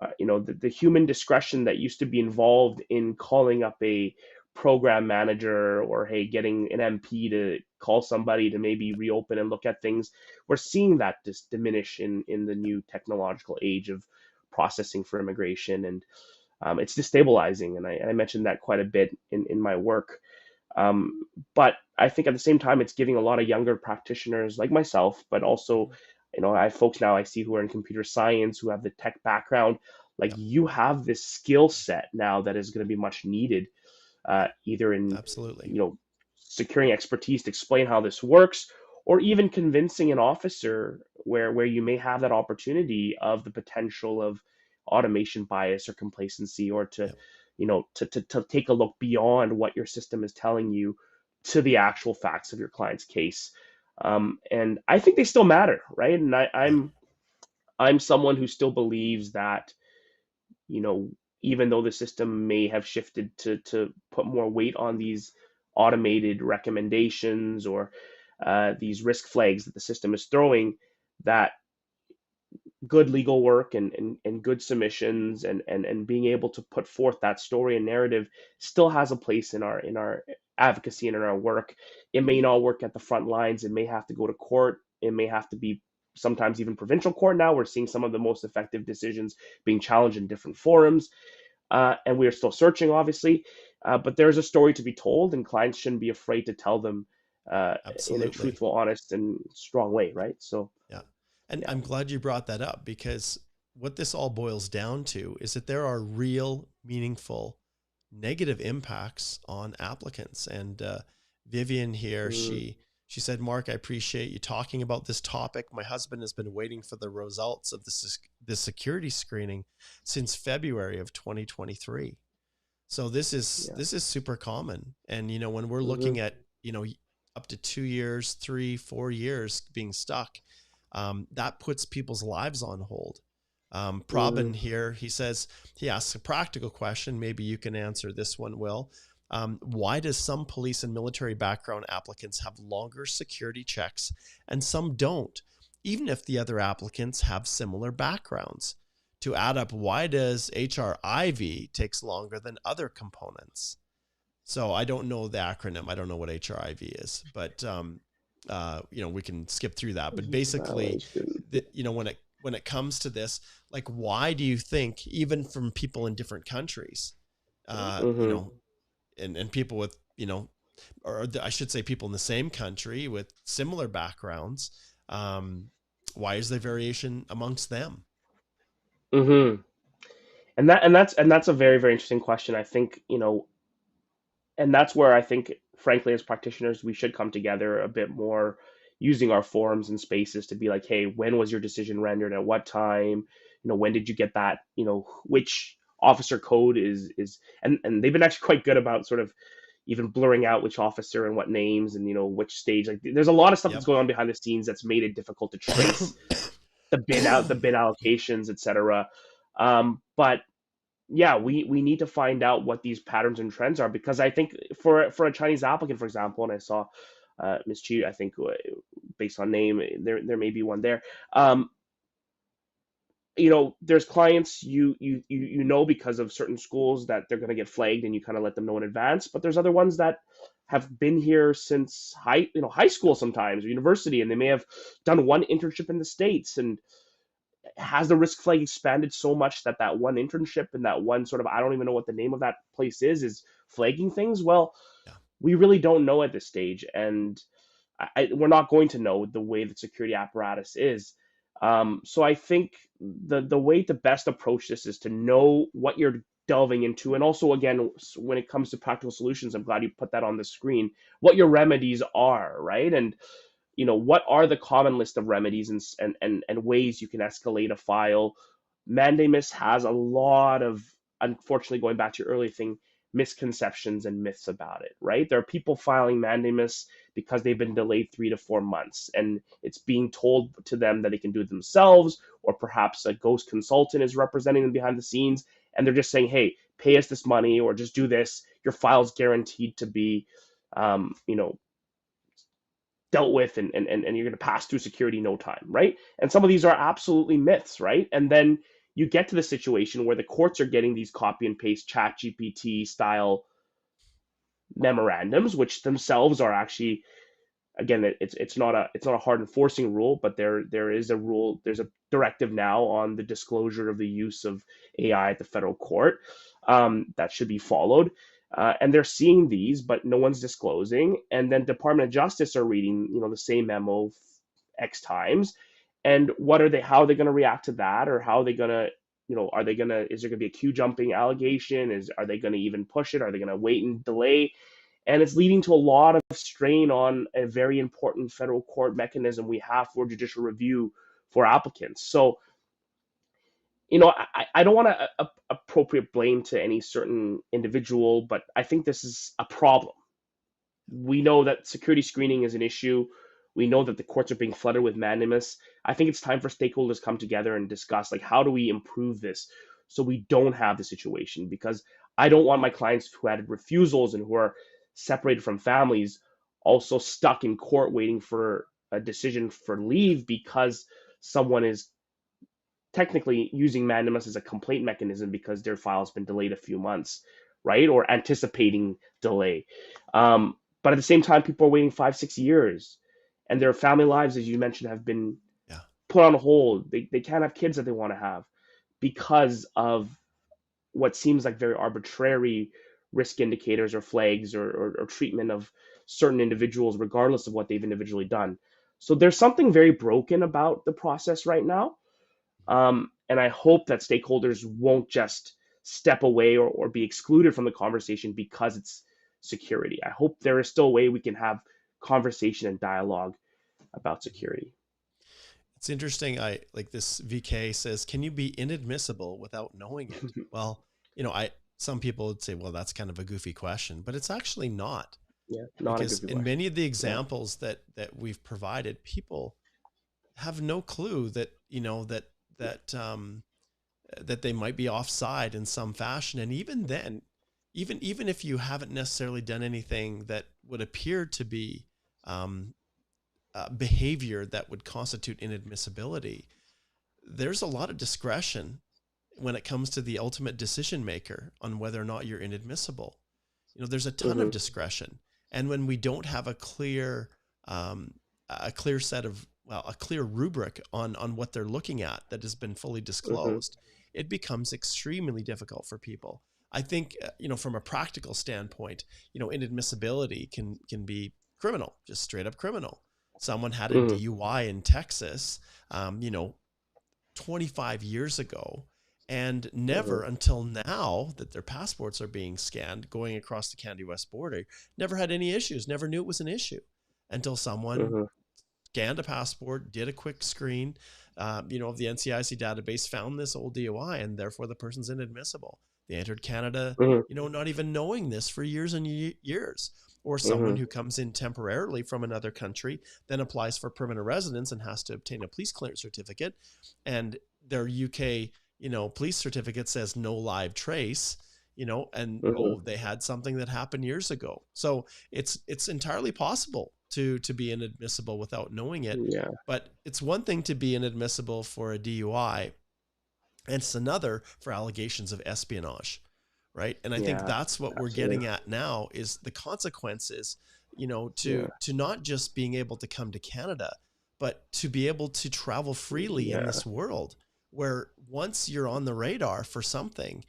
the human discretion that used to be involved in calling up a program manager, or hey, getting an MP to call somebody to maybe reopen and look at things, we're seeing that just diminish in the new technological age of processing for immigration. And it's destabilizing. And I mentioned that quite a bit in my work. Um, but I think at the same time, it's giving a lot of younger practitioners like myself, but also, I have folks now I see who are in computer science, who have the tech background. Like, Yep. you have this skill set now that is going to be much needed, either in, Absolutely. securing expertise to explain how this works, or even convincing an officer where you may have that opportunity of the potential of automation bias or complacency, or to Yep. to take a look beyond what your system is telling you to the actual facts of your client's case. And I think they still matter, right? And Yeah. I'm someone who still believes that, you know, even though the system may have shifted to put more weight on these automated recommendations, or these risk flags that the system is throwing, that good legal work and good submissions, and being able to put forth that story and narrative still has a place in our advocacy and in our work. It may not work at the front lines. It may have to go to court. It may have to be sometimes even provincial court. Now we're seeing some of the most effective decisions being challenged in different forums, and we are still searching, obviously. But there's a story to be told, and clients shouldn't be afraid to tell them in a Absolutely. truthful, honest, and strong way, right? So, Yeah. And yeah. I'm glad you brought that up, because what this all boils down to is that there are real, meaningful negative impacts on applicants. And Vivian here, Mm, she said, Mark, I appreciate you talking about this topic. My husband has been waiting for the results of the security screening since February of 2023. So yeah. this is super common. And when we're looking Hmm. at up to 2 years, 3, 4 years being stuck, that puts people's lives on hold. Hmm. Prabin here, he asks a practical question. Maybe you can answer this one, Will. Why does some police and military background applicants have longer security checks and some don't, even if the other applicants have similar backgrounds? To add up, why does HRIV takes longer than other components? So I don't know the acronym. I don't know what HRIV is, but we can skip through that. But basically, Violation. when it comes to this, like, why do you think, even from people in different countries, uh, you Hmm. know, and people with, I should say people in the same country with similar backgrounds, um, why is there variation amongst them? Hmm. And that's a very, very interesting question. I think, and that's where I think, frankly, as practitioners, we should come together a bit more, using our forums and spaces to be like, hey, when was your decision rendered? At what time? When did you get that? Which officer code is, and they've been actually quite good about sort of even blurring out which officer and what names, and which stage. Like, there's a lot of stuff that's Yep. going on behind the scenes that's made it difficult to trace the bin allocations, etc. But yeah, we need to find out what these patterns and trends are, because I think for a Chinese applicant, for example, and I saw Ms. Chi, I think, based on name, there may be one there. Um, there's clients you know because of certain schools that they're going to get flagged, and you kind of let them know in advance. But there's other ones that have been here since high school sometimes, or university, and they may have done one internship in the States. And has the risk flag expanded so much that that one internship and that one sort of, I don't even know what the name of that place is flagging things? Well, Yeah. we really don't know at this stage, and we're not going to know the way the security apparatus is. So I think the way to best approach this is to know what you're delving into, and also, again, when it comes to practical solutions, I'm glad you put that on the screen, what your remedies are, right? And what are the common list of remedies, and ways you can escalate a file. Mandamus has a lot of, unfortunately, going back to your earlier thing, misconceptions and myths about it, right? There are people filing mandamus because they've been delayed 3 to 4 months, and it's being told to them that they can do it themselves, or perhaps a ghost consultant is representing them behind the scenes, and they're just saying, hey, pay us this money or just do this. Your file's guaranteed to be, you know, dealt with, and you're going to pass through security no time, right? And some of these are absolutely myths, right? And then you get to the situation where the courts are getting these copy and paste chat GPT style memorandums, which themselves are actually, again, it's not a hard enforcing rule, but there is a rule, there's a directive now on the disclosure of the use of AI at the federal court, that should be followed. And they're seeing these, but no one's disclosing. And then Department of Justice are reading, the same memo X times. And how are they going to react to that? Or how are they going to, is there going to be a queue jumping allegation? Are they going to even push it? Are they going to wait and delay? And it's leading to a lot of strain on a very important federal court mechanism we have for judicial review for applicants. So, I don't want to appropriate blame to any certain individual, but I think this is a problem. We know that security screening is an issue. We know that the courts are being flooded with mandamus. I think it's time for stakeholders to come together and discuss, like, how do we improve this so we don't have the situation? Because I don't want my clients who had refusals and who are separated from families also stuck in court waiting for a decision for leave because someone is technically using mandamus as a complaint mechanism because their file's been delayed a few months, right? Or anticipating delay. But at the same time, people are waiting 5-6 years, and their family lives, as you mentioned, have been put on hold. They can't have kids that they want to have because of what seems like very arbitrary risk indicators or flags or treatment of certain individuals, regardless of what they've individually done. So there's something very broken about the process right now. And I hope that stakeholders won't just step away or be excluded from the conversation because it's security. I hope there is still a way we can have conversation and dialogue about security. It's interesting. I like this. VK says, can you be inadmissible without knowing it? Well, some people would say, well, that's kind of a goofy question, but it's actually not. Yeah, not because a goofy in question. many of the examples that we've provided, people have no clue that, that they might be offside in some fashion. And even then, even if you haven't necessarily done anything that would appear to be behavior that would constitute inadmissibility, there's a lot of discretion when it comes to the ultimate decision maker on whether or not you're inadmissible. There's a ton of discretion. And when we don't have a clear set of, a clear rubric on what they're looking at that has been fully disclosed, it becomes extremely difficult for people. I think, from a practical standpoint, inadmissibility can be criminal, just straight up criminal. Someone had a DUI in Texas, 25 years ago, and never until now that their passports are being scanned going across the Canada-US border, never had any issues, never knew it was an issue until someone scanned a passport, did a quick screen, of the NCIC database, found this old DUI, and therefore the person's inadmissible. They entered Canada, not even knowing this for years and years. Or someone who comes in temporarily from another country, then applies for permanent residence and has to obtain a police clearance certificate, and their UK, police certificate says no live trace, and they had something that happened years ago. So it's entirely possible to be inadmissible without knowing it. Yeah. But it's one thing to be inadmissible for a DUI, and it's another for allegations of espionage. Right. And I think that's what we're getting at now is the consequences, to not just being able to come to Canada, but to be able to travel freely in this world where once you're on the radar for something,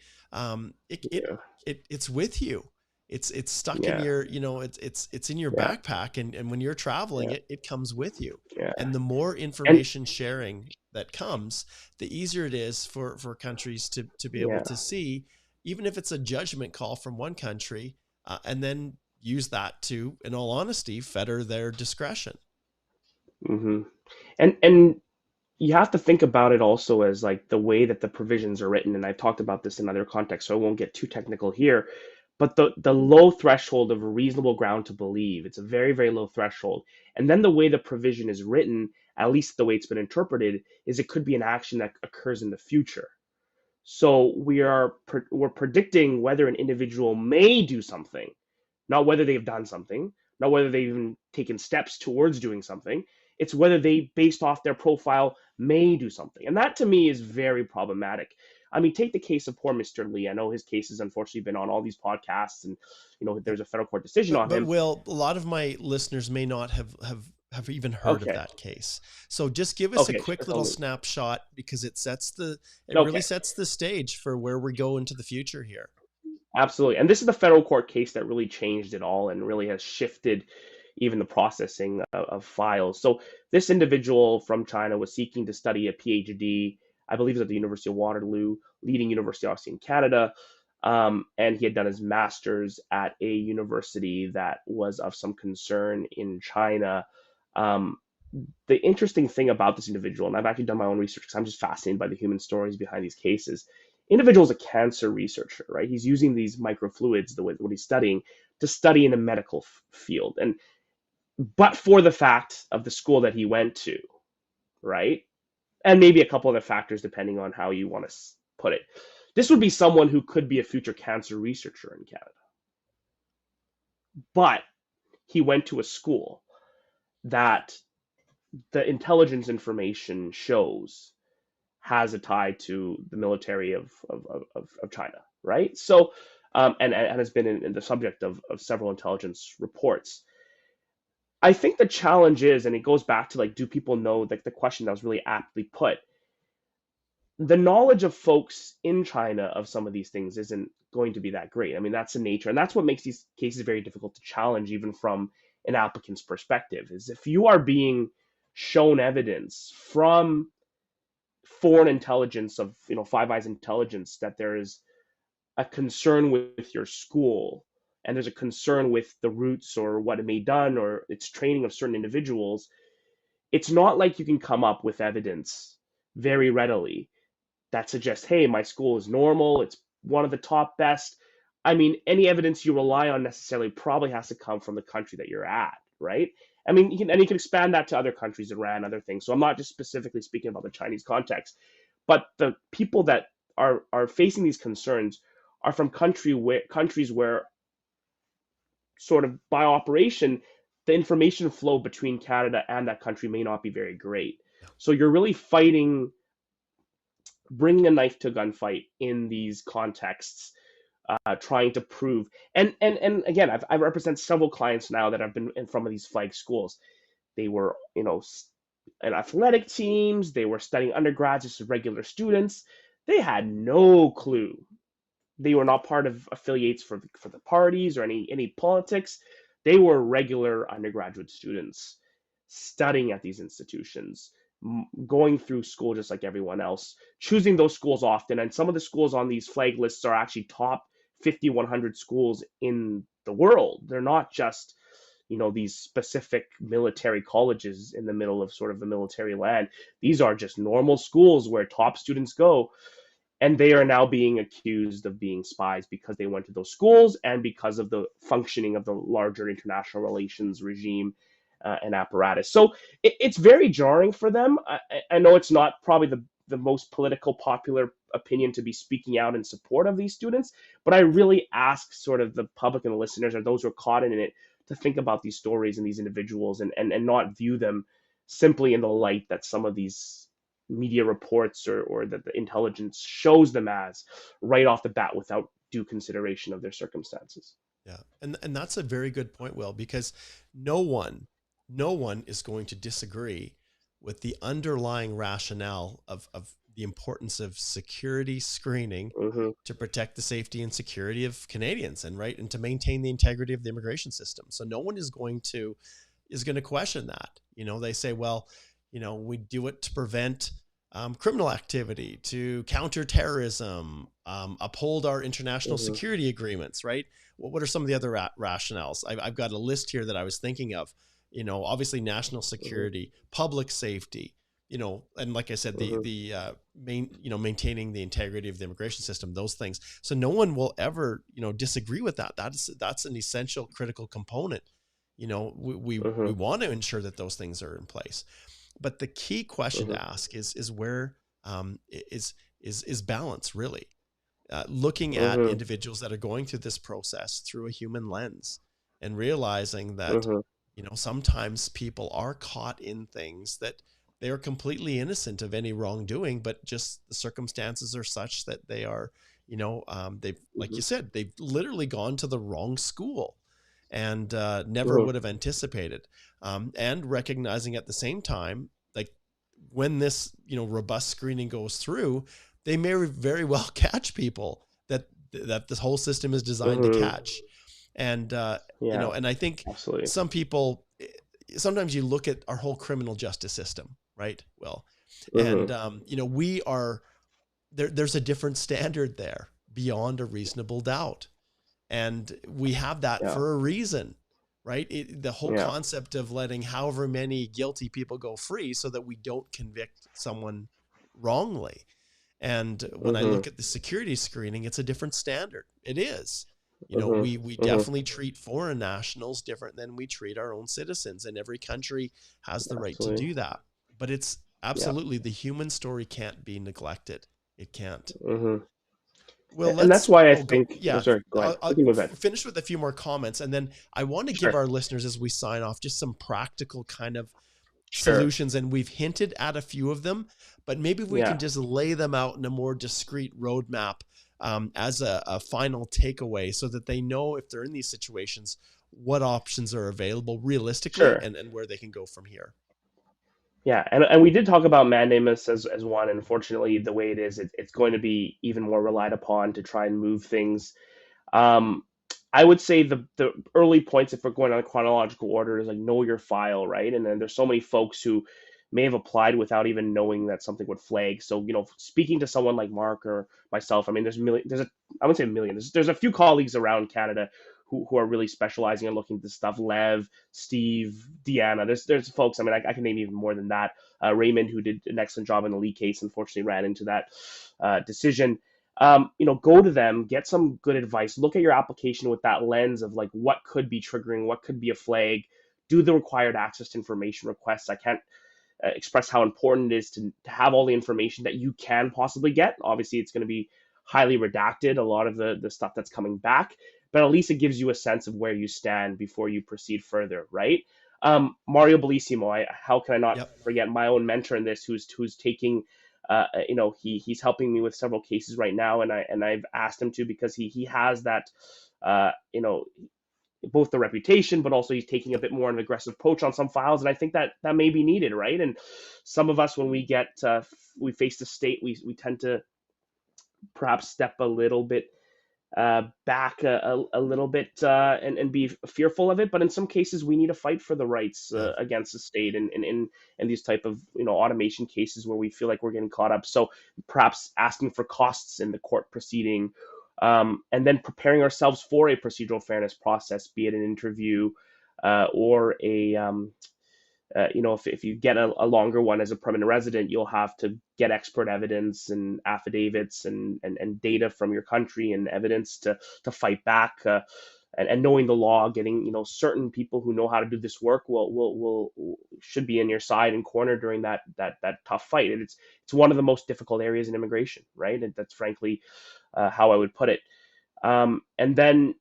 it's with you. It's stuck in your, it's in your backpack. And when you're traveling, it comes with you. Yeah. And the more information sharing that comes, the easier it is for countries to be able to see, even if it's a judgment call from one country, and then use that to, in all honesty, fetter their discretion. And you have to think about it also as like the way that the provisions are written. And I've talked about this in other contexts, so I won't get too technical here. But the low threshold of a reasonable ground to believe, it's a very, very low threshold. And then the way the provision is written, at least the way it's been interpreted, is it could be an action that occurs in the future. So we're predicting whether an individual may do something, not whether they've done something, not whether they've even taken steps towards doing something. It's whether they, based off their profile, may do something. And that to me is very problematic. I mean, take the case of poor Mr. Lee. I know his case has unfortunately been on all these podcasts, and there's a federal court decision on But him. Will, a lot of my listeners may not have even heard of Okay. that case. So just give us a Okay. quick little snapshot, because it really Okay. sets the stage for where we go into the future here. Absolutely. And this is the federal court case that really changed it all and really has shifted even the processing of files. So this individual from China was seeking to study a PhD, I believe it was at the University of Waterloo, leading university obviously in Canada. And he had done his master's at a university that was of some concern in China. Um, the interesting thing about this individual, and I've actually done my own research because I'm just fascinated by the human stories behind these cases. Individual is a cancer researcher, right? He's using these microfluids, what he's studying, to study in a medical field. And but for the fact of the school that he went to, right? And maybe a couple other factors depending on how you want to put it. This would be someone who could be a future cancer researcher in Canada. But he went to a school that the intelligence information shows has a tie to the military of China, right? So, and has been in the subject of several intelligence reports. I think the challenge is, and it goes back to like, do people know, like the question that was really aptly put, the knowledge of folks in China of some of these things isn't going to be that great. I mean, that's the nature, and that's what makes these cases very difficult to challenge, even from an applicant's perspective, is if you are being shown evidence from foreign intelligence of Five Eyes intelligence that there is a concern with your school and there's a concern with the roots or what it may done or its training of certain individuals, it's not like you can come up with evidence very readily that suggests, hey, my school is normal, it's one of the top best. I mean, any evidence you rely on necessarily probably has to come from the country that you're at, right? I mean, you can expand that to other countries, Iran, other things. So I'm not just specifically speaking about the Chinese context, but the people that are facing these concerns are from countries where sort of by operation, the information flow between Canada and that country may not be very great. So you're really fighting, bringing a knife to a gunfight in these contexts, trying to prove. And again, I represent several clients now that have been in some of these flag schools. They were, in athletic teams. They were studying undergrads as regular students. They had no clue. They were not part of affiliates for the parties or any politics. They were regular undergraduate students studying at these institutions, going through school just like everyone else, choosing those schools often. And some of the schools on these flag lists are actually top 50, 100 schools in the world. They're not just, these specific military colleges in the middle of sort of the military land. These are just normal schools where top students go. And they are now being accused of being spies because they went to those schools and because of the functioning of the larger international relations regime and apparatus. So it's very jarring for them. I know it's not probably the most political popular opinion to be speaking out in support of these students, but I really ask sort of the public and the listeners or those who are caught in it to think about these stories and these individuals and not view them simply in the light that some of these media reports or that the intelligence shows them as right off the bat without due consideration of their circumstances. Yeah. And that's a very good point, Will, because no one is going to disagree with the underlying rationale of the importance of security screening to protect the safety and security of Canadians and to maintain the integrity of the immigration system. So no one is going to question that. They say, well, we do it to prevent criminal activity, to counter terrorism, uphold our international security agreements, right? What are some of the other rationales? I've got a list here that I was thinking of. Obviously national security, public safety, and like I said, the maintaining the integrity of the immigration system, those things. So no one will ever, disagree with that. That's an essential, critical component. We want to ensure that those things are in place. But the key question to ask is where is balance, really. Looking at individuals that are going through this process through a human lens and realizing that, sometimes people are caught in things that they are completely innocent of any wrongdoing, but just the circumstances are such that they are, they've, like you said, they've literally gone to the wrong school and never would have anticipated. And recognizing at the same time, like when this, robust screening goes through, they may very well catch people that this whole system is designed to catch. And, and I think some people, sometimes you look at our whole criminal justice system, right? Will, and, we are, there's a different standard there beyond a reasonable doubt. And we have that for a reason, right? The whole concept of letting however many guilty people go free so that we don't convict someone wrongly. And when I look at the security screening, it's a different standard. It is, we definitely treat foreign nationals different than we treat our own citizens, and every country has the right to do that. But it's absolutely, the human story can't be neglected. It can't. Well, and that's why I think, go ahead. I'll finish with a few more comments, and then I want to give our listeners, as we sign off, just some practical kind of solutions. And we've hinted at a few of them, but maybe we can just lay them out in a more discrete roadmap as a final takeaway, so that they know, if they're in these situations, what options are available realistically and where they can go from here. Yeah, and we did talk about mandamus as one. And unfortunately, the way it is, it's going to be even more relied upon to try and move things. I would say the early points, if we're going on a chronological order, is like know your file, right? And then there's so many folks who may have applied without even knowing that something would flag. So, speaking to someone like Mark or myself, I mean, I wouldn't say a million. There's a few colleagues around Canada who are really specializing in looking at this stuff. Lev, Steve, Deanna. There's folks. I mean, I can name even more than that. Raymond, who did an excellent job in the Lee case, unfortunately ran into that decision. Go to them, get some good advice. Look at your application with that lens of like what could be triggering, what could be a flag. Do the required access to information requests. I can't express how important it is to have all the information that you can possibly get. Obviously, it's going to be highly redacted, a lot of the stuff that's coming back, but at least it gives you a sense of where you stand before you proceed further, right? Mario Bellissimo, how can I not forget my own mentor in this, who's taking, he's helping me with several cases right now, and I've asked him to, because he has that, both the reputation, but also he's taking a bit more of an aggressive approach on some files, and I think that may be needed, right? And some of us, when we we face the state, we tend to perhaps step a little bit back a little bit and be fearful of it. But in some cases, we need to fight for the rights against the state, and in these type of automation cases where we feel like we're getting caught up. So perhaps asking for costs in the court proceeding, and then preparing ourselves for a procedural fairness process, be it an interview or a if you get a longer one as a permanent resident, you'll have to get expert evidence and affidavits and data from your country and evidence to fight back. And knowing the law, getting certain people who know how to do this work will should be in your side and corner during that tough fight. And it's one of the most difficult areas in immigration, right? And that's frankly how I would put it. And then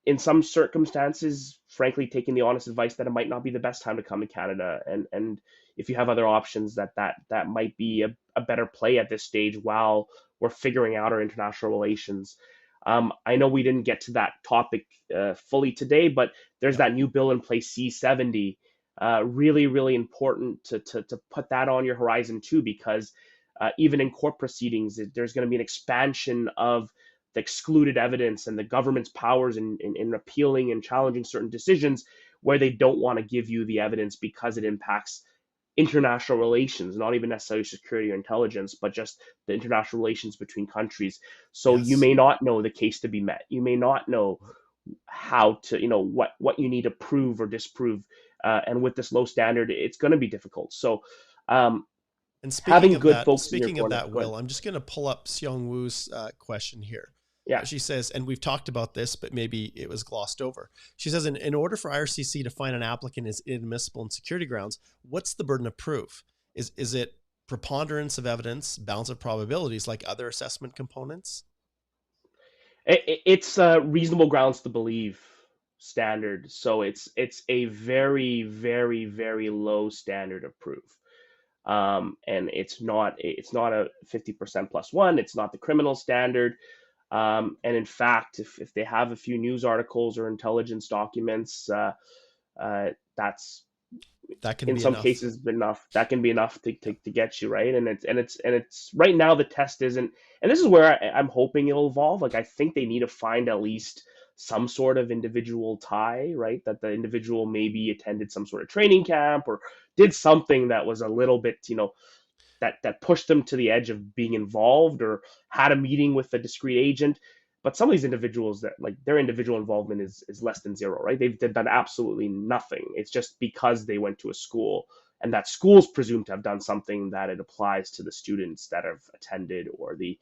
in some circumstances, frankly, taking the honest advice that it might not be the best time to come to Canada, and if you have other options, that might be a better play at this stage while we're figuring out our international relations. I know we didn't get to that topic fully today, but there's that new bill in place, C-70. Really, really important to put that on your horizon too, because even in court proceedings, there's going to be an expansion of the excluded evidence and the government's powers in appealing and challenging certain decisions where they don't want to give you the evidence because it impacts international relations, not even necessarily security or intelligence, but just the international relations between countries. So you may not know the case to be met. You may not know how to, what you need to prove or disprove. And with this low standard, it's going to be difficult. So, and speaking of that, Will, I'm just going to pull up Seong Woo's question here. Yeah. She says, and we've talked about this, but maybe it was glossed over. She says, in order for IRCC to find an applicant is inadmissible on security grounds, what's the burden of proof? Is it preponderance of evidence, balance of probabilities, like other assessment components? It's reasonable grounds to believe standard. So it's a very, very, very low standard of proof. And it's not a 50% plus one. It's not the criminal standard. And in fact, if they have a few news articles or intelligence documents, that's That can in be some enough. cases been enough. That can be enough to get you right. And it's right now the test isn't. And this is where I'm hoping it'll evolve. Like I think they need to find at least some sort of individual tie, right? That the individual maybe attended some sort of training camp or did something that was a little bit, that pushed them to the edge of being involved or had a meeting with a discrete agent. But some of these individuals that like their individual involvement is less than zero, right? They've done absolutely nothing. It's just because they went to a school and that school's presumed to have done something that it applies to the students that have attended or the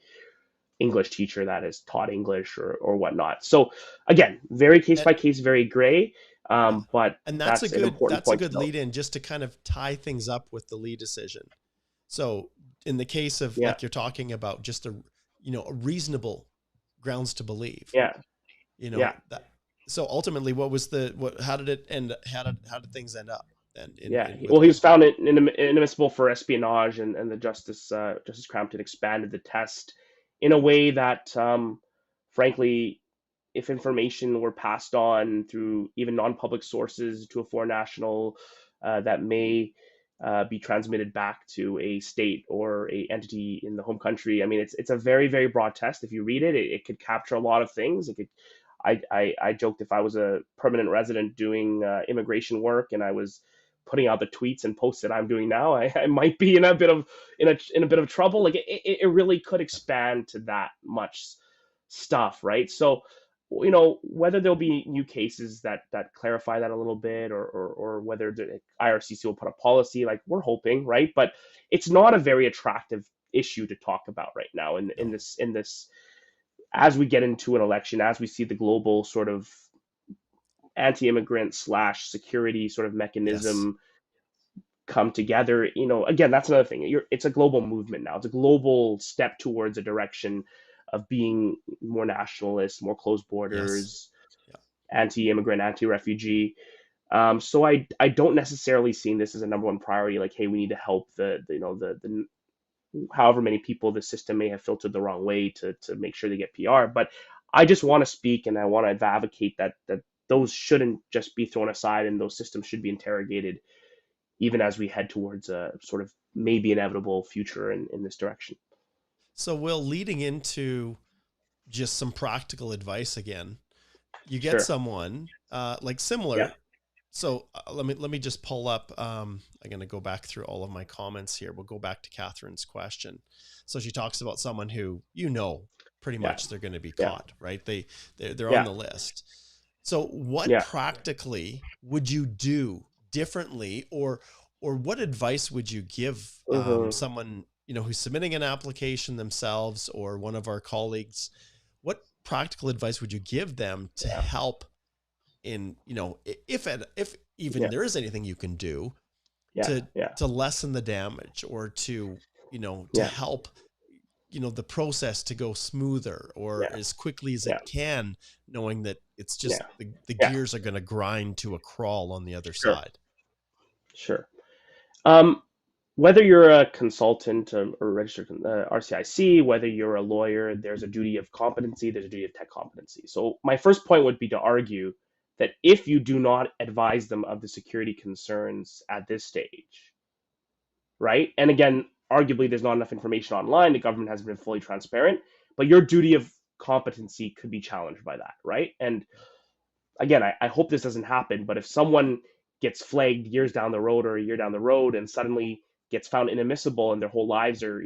English teacher that has taught English or whatnot. So again, very case And, by case, very gray. yeah. But And that's an important that's a point to good note. lead in just to kind of tie things up with the Lee decision. So in the case of Yeah, like you're talking about just a reasonable grounds to believe, yeah, yeah. that. So ultimately, how did it end? How did things end up then Yeah, in with well, he was Will? found inadmissible for espionage, and the Justice Crampton expanded the test in a way that, frankly, if information were passed on through even non-public sources to a foreign national, that may be transmitted back to a state or a entity in the home country. I mean, it's a very, very broad test. If you read it, it could capture a lot of things. It could. I joked if I was a permanent resident doing immigration work and I was putting out the tweets and posts that I'm doing now, I might be in a bit of trouble. Like it really could expand to that much stuff, right? So, whether there'll be new cases that clarify that a little bit, or whether the IRCC will put a policy, like we're hoping, right? But it's not a very attractive issue to talk about right now No. in this as we get into an election, as we see the global sort of anti-immigrant slash security sort of Yes. mechanism come together. Again, that's another thing. It's a global movement now. It's a global step towards a direction of being more nationalist, more closed Yes. borders, Yeah. anti-immigrant, anti-refugee. So I don't necessarily see this as a number one priority. Like, hey, we need to help the however many people the system may have filtered the wrong way to make sure they get PR. But I just want to speak and I want to advocate that those shouldn't just be thrown aside and those systems should be interrogated even as we head towards a sort of maybe inevitable future in this direction. So, Will, leading into just some practical advice again, you get Sure. someone like Yeah. similar. So let me just pull up. I'm going to go back through all of my comments here. We'll go back to Catherine's question. So she talks about someone who pretty Yeah. much they're going to be Yeah. caught, right? They're on Yeah. the list. So what Yeah. practically would you do differently, or what advice would you give Hmm. someone who's submitting an application themselves or one of our colleagues? What practical advice would you give them to Yeah. help in if even Yeah. there is anything you can do Yeah. to Yeah. lessen the damage or to Yeah. help the process to go smoother or Yeah. as quickly as Yeah. it can, knowing that it's just Yeah. the Yeah. gears are going to grind to a crawl on the other Sure. side. Sure. Um, Whether you're a consultant or registered RCIC, whether you're a lawyer, there's a duty of competency, there's a duty of tech competency. So my first point would be to argue that if you do not advise them of the security concerns at this stage, right? And again, arguably there's not enough information online, the government hasn't been fully transparent, but your duty of competency could be challenged by that, right? And again, I hope this doesn't happen, but if someone gets flagged years down the road or a year down the road and suddenly gets found inadmissible and their whole lives are,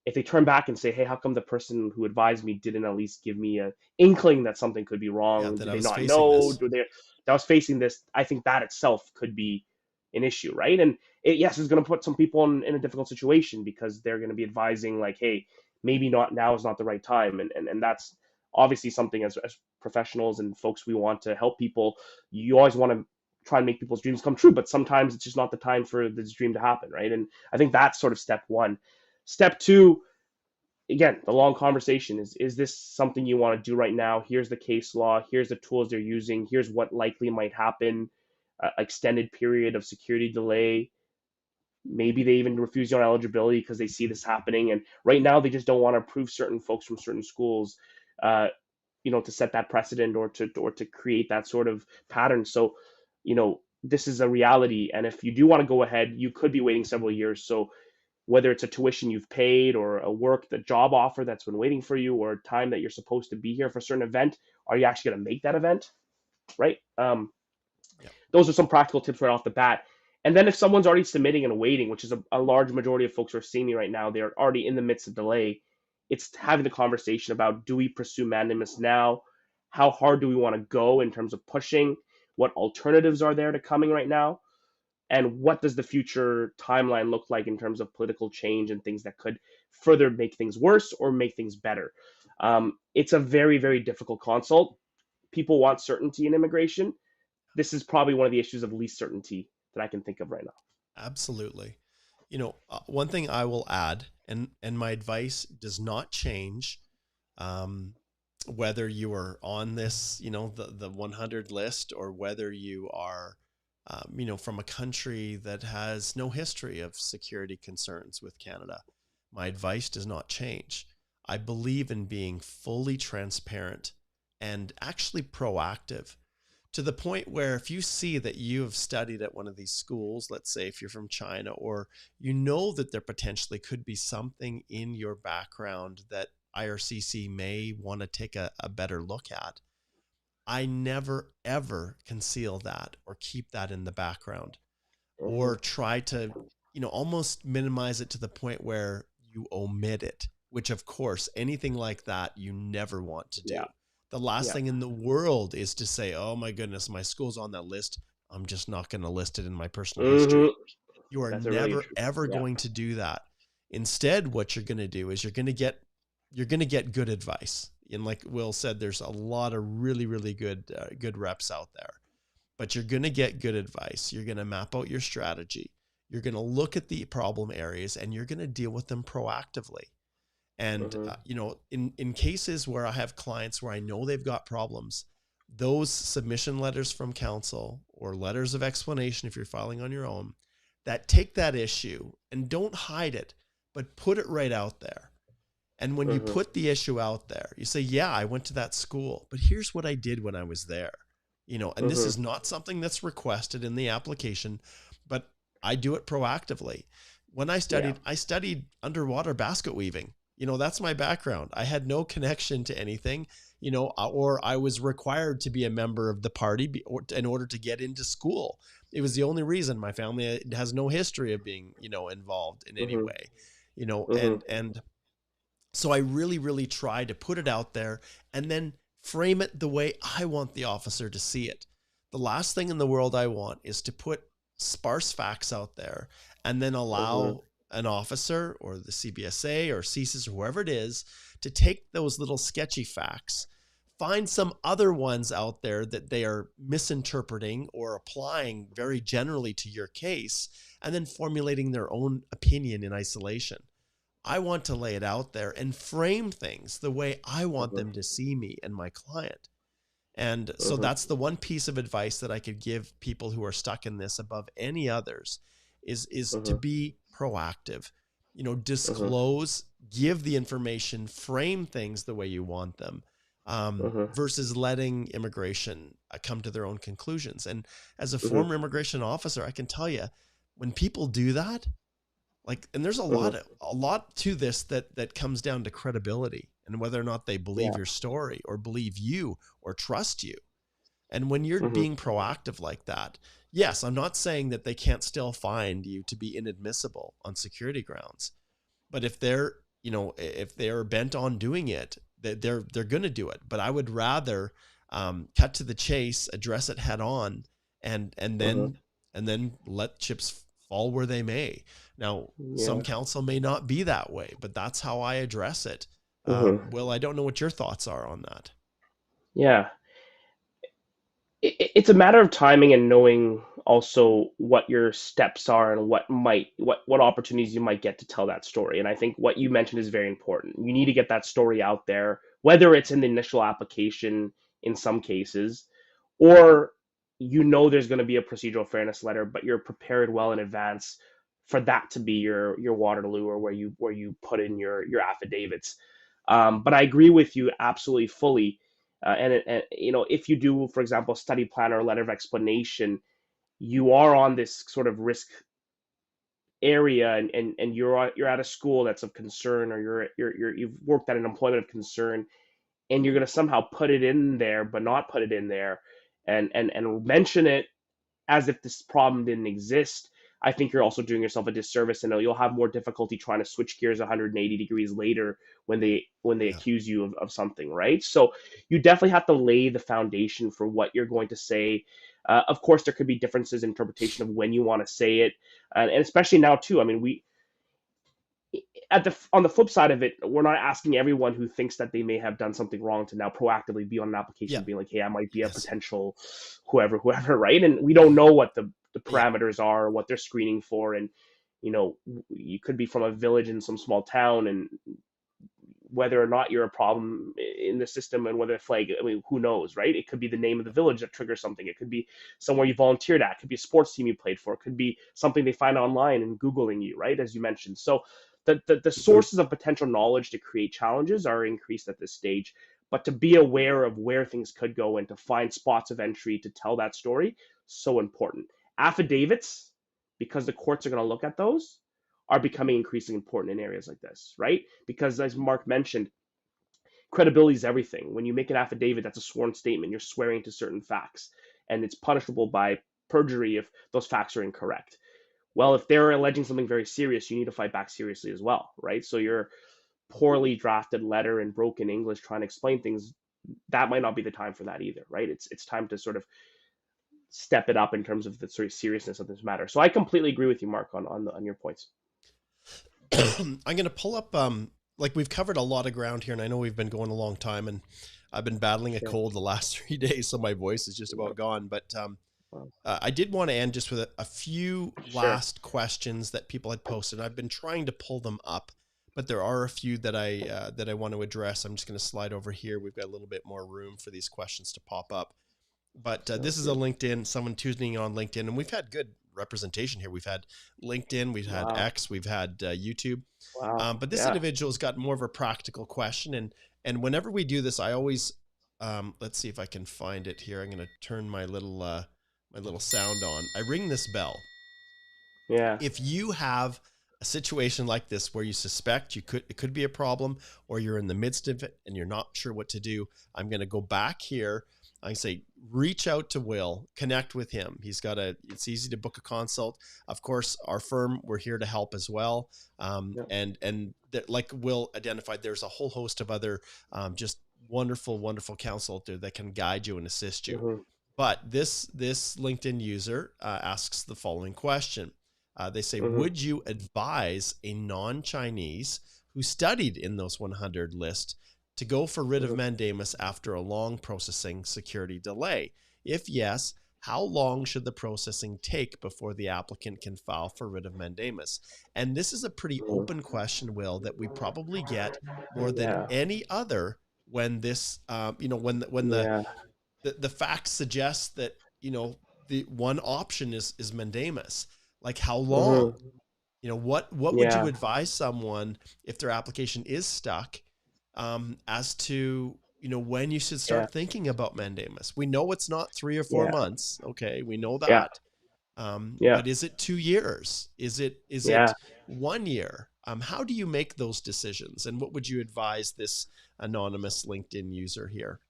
if they turn back and say, hey, how come the person who advised me didn't at least give me a inkling that something could be Yeah, wrong? that Did I they was not facing know? this. That I was facing this? I think that itself could be an issue, right? And yes, it's going to put some people in a difficult situation because they're going to be advising like, hey, maybe not now is not the right time, and that's obviously something as professionals and folks we want to help people. You always want to try and make people's dreams come true, but sometimes it's just not the time for this dream to happen, right? And I think that's sort of step one. Step two, again, the long conversation is this something you want to do right now? Here's the case law. Here's the tools they're using. Here's what likely might happen. Extended period of security delay. Maybe they even refuse your eligibility because they see this happening. And right now, they just don't want to approve certain folks from certain schools, to set that precedent or to create that sort of pattern. So, this is a reality. And if you do want to go ahead, you could be waiting several years. So whether it's a tuition you've paid or the job offer that's been waiting for you or time that you're supposed to be here for a certain event, are you actually going to make that event? Right. Those are some practical tips right off the bat. And then if someone's already submitting and waiting, which is a large majority of folks who are seeing me right now, they're already in the midst of delay. It's having the conversation about, do we pursue mandamus now? How hard do we want to go in terms of pushing? What alternatives are there to coming right now? And what does the future timeline look like in terms of political change and things that could further make things worse or make things better? It's a very, very difficult consult. People want certainty in immigration. This is probably one of the issues of least certainty that I can think of right now. Absolutely. One thing I will add, and my advice does not change, whether you are on this, the 100 list, or whether you are, from a country that has no history of security concerns with Canada. My advice does not change. I believe in being fully transparent and actually proactive, to the point where if you see that you have studied at one of these schools, let's say if you're from China, or that there potentially could be something in your background that IRCC may want to take a better look at, I never, ever conceal that or keep that in the background, or try to, almost minimize it to the point where you omit it, which of course, anything like that, you never want to do. Yeah. The last thing in the world is to say, oh my goodness, my school's on that list, I'm just not going to list it in my personal history. You are never, ever going to do that. Instead, what you're going to do is you're going to get good advice. And like Will said, there's a lot of really, really good reps out there, but you're going to get good advice. You're going to map out your strategy. You're going to look at the problem areas and you're going to deal with them proactively. And, in cases where I have clients where I know they've got problems, those submission letters from counsel or letters of explanation, if you're filing on your own, that take that issue and don't hide it, but put it right out there. And when you put the issue out there, you say, yeah, I went to that school, but here's what I did when I was there, and this is not something that's requested in the application, but I do it proactively. When I studied underwater basket weaving. That's my background. I had no connection to anything, or I was required to be a member of the party in order to get into school. It was the only reason. My family has no history of being, involved in any way, and so I really, really try to put it out there and then frame it the way I want the officer to see it. The last thing in the world I want is to put sparse facts out there and then allow an officer or the CBSA or CSIS or whoever it is to take those little sketchy facts, find some other ones out there that they are misinterpreting or applying very generally to your case, and then formulating their own opinion in isolation. I want to lay it out there and frame things the way I want them to see me and my client. And so that's the one piece of advice that I could give people who are stuck in this above any others is to be proactive, disclose, give the information, frame things the way you want them, versus letting immigration come to their own conclusions. And as a former immigration officer, I can tell you, when people do that, and there's a lot to this that comes down to credibility and whether or not they believe your story or believe you or trust you. And when you're being proactive like that, yes, I'm not saying that they can't still find you to be inadmissible on security grounds, but if they're bent on doing it, they're going to do it. But I would rather cut to the chase, address it head on, and then let chips fall where they may. Now, some counsel may not be that way, but that's how I address it. Will, I don't know what your thoughts are on that. Yeah. it's a matter of timing and knowing also what your steps are and what opportunities you might get to tell that story. And I think what you mentioned is very important. You need to get that story out there, whether it's in the initial application in some cases, or there's going to be a procedural fairness letter, but you're prepared well in advance for that to be your Waterloo, or where you put in your affidavits. But I agree with you absolutely fully. And if you do, for example, a study plan or a letter of explanation, you are on this sort of risk area, and you're at a school that's of concern, or you've worked at an employment of concern, and you're going to somehow put it in there but not put it in there, and mention it as if this problem didn't exist. I think you're also doing yourself a disservice, and you'll have more difficulty trying to switch gears 180 degrees later when they Yeah. accuse you of something, right? So you definitely have to lay the foundation for what you're going to say. Of course, there could be differences in interpretation of when you want to say it, and especially now too. I mean, we on the flip side of it, we're not asking everyone who thinks that they may have done something wrong to now proactively be on an Yeah. application, being like, "Hey, I might be a Yes. potential whoever," right? And we don't know what the Yeah. parameters are, what they're screening for, and you could be from a village in some small town, and whether or not you're a problem in the system and whether flag, I mean, who knows, right? It could be the name of the village that triggers something. It could be somewhere you volunteered at. It could be a sports team you played for. It could be something they find online and Googling you, right? As you mentioned. So the sources of potential knowledge to create challenges are increased at this stage. But to be aware of where things could go and to find spots of entry to tell that story, so important. Affidavits, because the courts are going to look at those, are becoming increasingly important in areas like this, right? Because as Mark mentioned, credibility is everything. When you make an affidavit, that's a sworn statement. You're swearing to certain facts, and it's punishable by perjury if those facts are incorrect. Well, if they're alleging something very serious, you need to fight back seriously as well, right? So your poorly drafted letter in broken English trying to explain things, that might not be the time for that either, right? It's time to sort of step it up in terms of the sort of seriousness of this matter. So I completely agree with you, Mark, on your points. I'm going to pull up, like we've covered a lot of ground here, and I know we've been going a long time, and I've been battling a Sure. cold the last 3 days, so my voice is just about gone. But Well, I did want to end just with a few sure. last questions that people had posted. I've been trying to pull them up, but there are a few that I want to address. I'm just going to slide over here. We've got a little bit more room for these questions to pop up. But this Sounds is a good. LinkedIn, someone tuning in on LinkedIn, and we've had good representation here. We've had LinkedIn, we've had Wow. X, we've had YouTube. Wow. But this Yeah. individual's got more of a practical question, and whenever we do this, I always let's see if I can find it here. I'm going to turn my little sound on. I ring this bell. Yeah. If you have a situation like this where you suspect it could be a problem, or you're in the midst of it and you're not sure what to do, I'm going to go back here. I say, reach out to Will, connect with him. It's easy to book a consult. Of course, our firm, we're here to help as well. Yeah. And that, like Will identified, there's a whole host of other just wonderful, wonderful counsel out there that can guide you and assist you. Hmm. But this LinkedIn user asks the following question. They say, Hmm. would you advise a non-Chinese who studied in those 100 list to go for writ of Hmm. mandamus after a long processing security delay? If yes, how long should the processing take before the applicant can file for writ of mandamus? And this is a pretty open question, Will, that we probably get more than Yeah. any other when this, when Yeah. the facts suggest that, the one option is mandamus. Like, how long? Hmm. What would you Yeah. advise someone if their application is stuck, as to, when you should Yeah. start thinking about mandamus? We know it's not 3 or 4 Yeah. months. Okay. We know Yeah. that. Yeah. But is it 2 years? Is it Yeah. 1 year? How do you make those decisions? And what would you advise this anonymous LinkedIn user here?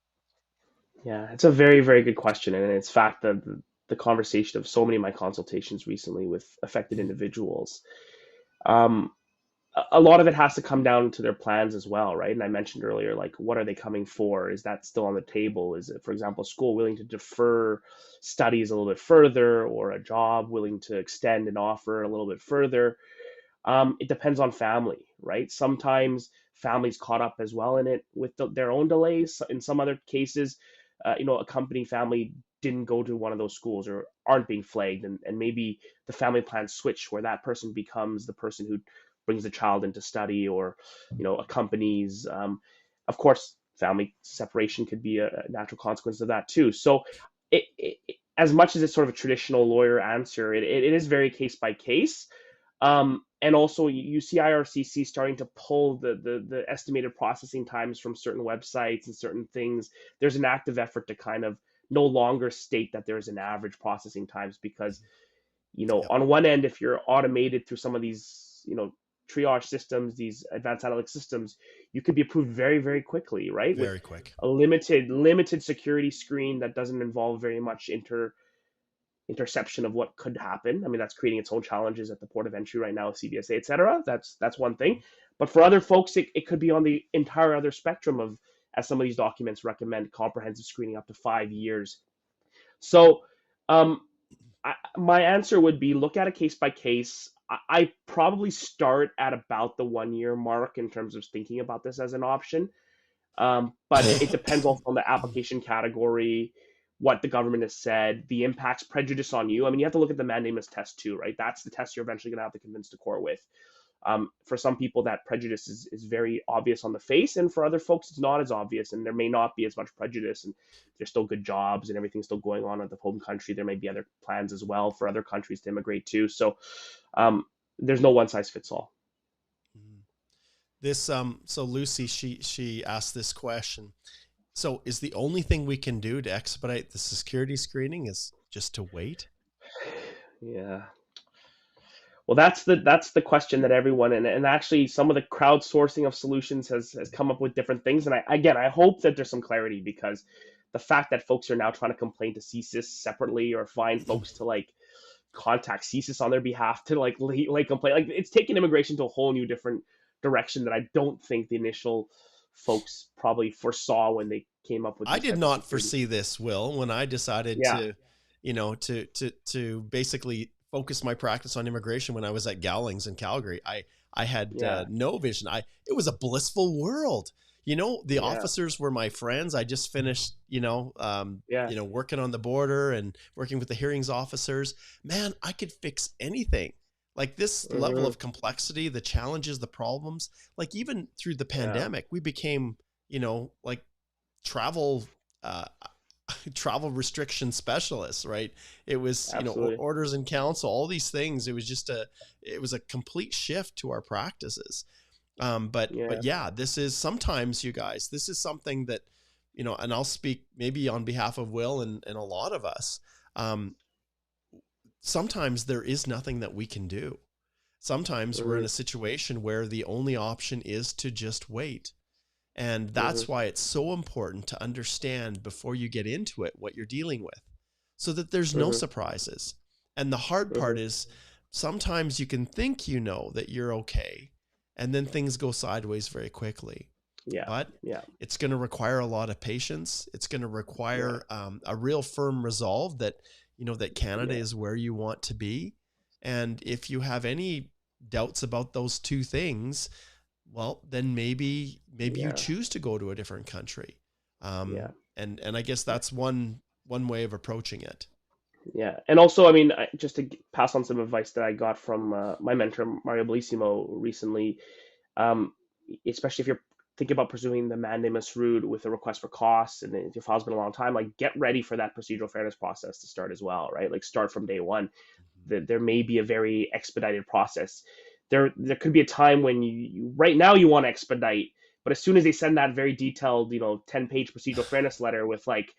Yeah. It's a very, very good question. And it's fact that the conversation of so many of my consultations recently with affected individuals. Um, a lot of it has to come down to their plans as well, right? And I mentioned earlier, like, what are they coming for? Is that still on the table? Is it, for example, school willing to defer studies a little bit further, or a job willing to extend an offer a little bit further? It depends on family, right? Sometimes families caught up as well in it with their own delays. In some other cases, a company family didn't go to one of those schools or aren't being flagged, and maybe the family plans switch where that person becomes the person who brings the child into study or accompanies. Of course, family separation could be a natural consequence of that too. So as much as it's sort of a traditional lawyer answer, it is very case by case. And also, you see IRCC starting to pull the estimated processing times from certain websites and certain things. There's an active effort to kind of no longer state that there's an average processing times, because Yep. on one end, if you're automated through some of these triage systems, these advanced analytic systems, you could be approved very, very quickly, right? With Very quick. a limited security screen that doesn't involve very much interception of what could happen. I mean, that's creating its own challenges at the port of entry right now with CBSA, et cetera. That's one thing. But for other folks, it could be on the entire other spectrum of, as some of these documents recommend, comprehensive screening up to 5 years. So my answer would be look at a case by case. I probably start at about the 1 year mark in terms of thinking about this as an option. But it depends also on the application category, what the government has said, the impacts, prejudice on you. I mean, you have to look at the mandamus test too, right? That's the test you're eventually going to have to convince the court with. For some people, that prejudice is very obvious on the face, and for other folks, it's not as obvious, and there may not be as much prejudice, and there's still good jobs and everything's still going on at the home country. There may be other plans as well for other countries to immigrate to. So there's no one size fits all. This so Lucy, she asked this question. So is the only thing we can do to expedite the security screening is just to wait? Yeah. Well, that's the question that everyone, and actually some of the crowdsourcing of solutions has come up with different things. And I hope that there's some clarity, because the fact that folks are now trying to complain to CSIS separately or find folks to like contact CSIS on their behalf to like complain, like it's taken immigration to a whole new different direction that I don't think the initial folks probably foresaw when they came up with. I did not foresee this, Will, when I decided Yeah. to basically focus my practice on immigration when I was at Gowlings in Calgary. I had Yeah. no vision. It was a blissful world. The Yeah. officers were my friends. I just finished, Yeah. working on the border and working with the hearings officers. Man, I could fix anything. Like this level of complexity, the challenges, the problems, like even through the pandemic, we became, like travel, travel restriction specialists, right? It was, Absolutely. orders in council, all these things. It was just it was a complete shift to our practices. But yeah, this is sometimes, you guys, this is something that, and I'll speak maybe on behalf of Will and a lot of us. Sometimes there is nothing that we can do. Sometimes we're in a situation where the only option is to just wait. And that's why it's so important to understand before you get into it what you're dealing with, so that there's no surprises. And the hard part is sometimes you can think that you're okay, and then things go sideways very quickly. Yeah. But it's going to require a lot of patience. It's going to require a real firm resolve that, that Canada is where you want to be. And if you have any doubts about those two things, well, then maybe you choose to go to a different country. And I guess that's one way of approaching it. Yeah. And also, I mean, just to pass on some advice that I got from my mentor, Mario Bellissimo, recently, especially if you're thinking about pursuing the mandamus route with a request for costs, and if your file's been a long time, like get ready for that procedural fairness process to start as well, right? Like start from day one. There may be a very expedited process. There could be a time when you right now you want to expedite, but as soon as they send that very detailed, 10-page procedural fairness letter with like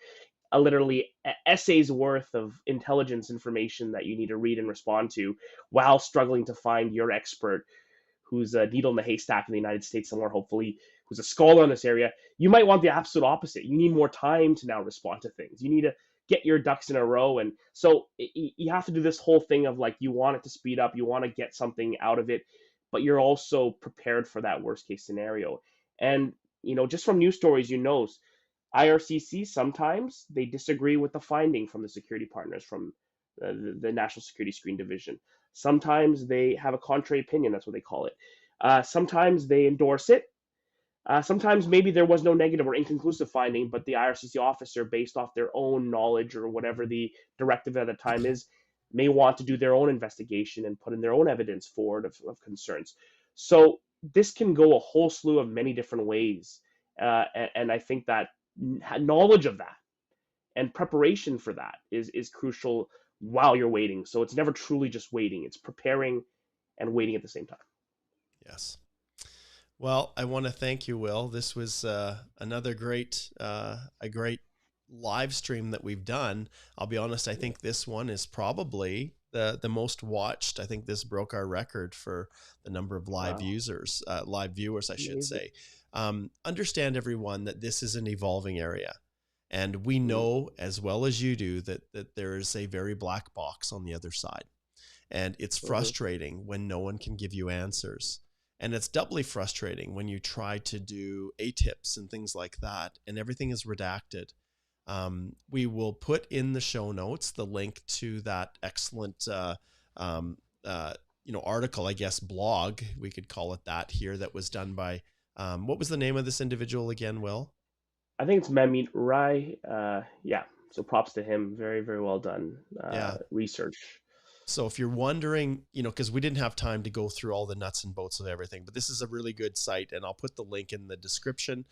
a literally essay's worth of intelligence information that you need to read and respond to while struggling to find your expert who's a needle in the haystack in the United States somewhere, hopefully, who's a scholar in this area, you might want the absolute opposite. You need more time to now respond to things. You need to get your ducks in a row. And so you have to do this whole thing of like, you want it to speed up, you want to get something out of it, but you're also prepared for that worst case scenario. And, just from news stories, IRCC, sometimes they disagree with the finding from the security partners from the National Security Screen Division. Sometimes they have a contrary opinion. That's what they call it. Sometimes they endorse it. Sometimes maybe there was no negative or inconclusive finding, but the IRCC officer, based off their own knowledge or whatever the directive at the time is, may want to do their own investigation and put in their own evidence forward of concerns. So this can go a whole slew of many different ways. And I think that knowledge of that and preparation for that is crucial while you're waiting. So it's never truly just waiting. It's preparing and waiting at the same time. Yes. Well, I want to thank you, Will. This was another great, a great live stream that we've done. I'll be honest, I think this one is probably the most watched. I think this broke our record for the number of live users, live viewers, I should say. Understand, everyone, that this is an evolving area. And we know as well as you do that there is a very black box on the other side. And it's frustrating when no one can give you answers. And it's doubly frustrating when you try to do ATIPs and things like that, and everything is redacted. We will put in the show notes the link to that excellent, article, I guess, blog, we could call it that here, that was done by, what was the name of this individual again, Will? I think it's Mamit Rai. Yeah. So props to him. Very, very well done research. So if you're wondering, because we didn't have time to go through all the nuts and bolts of everything, but this is a really good site, and I'll put the link in the description.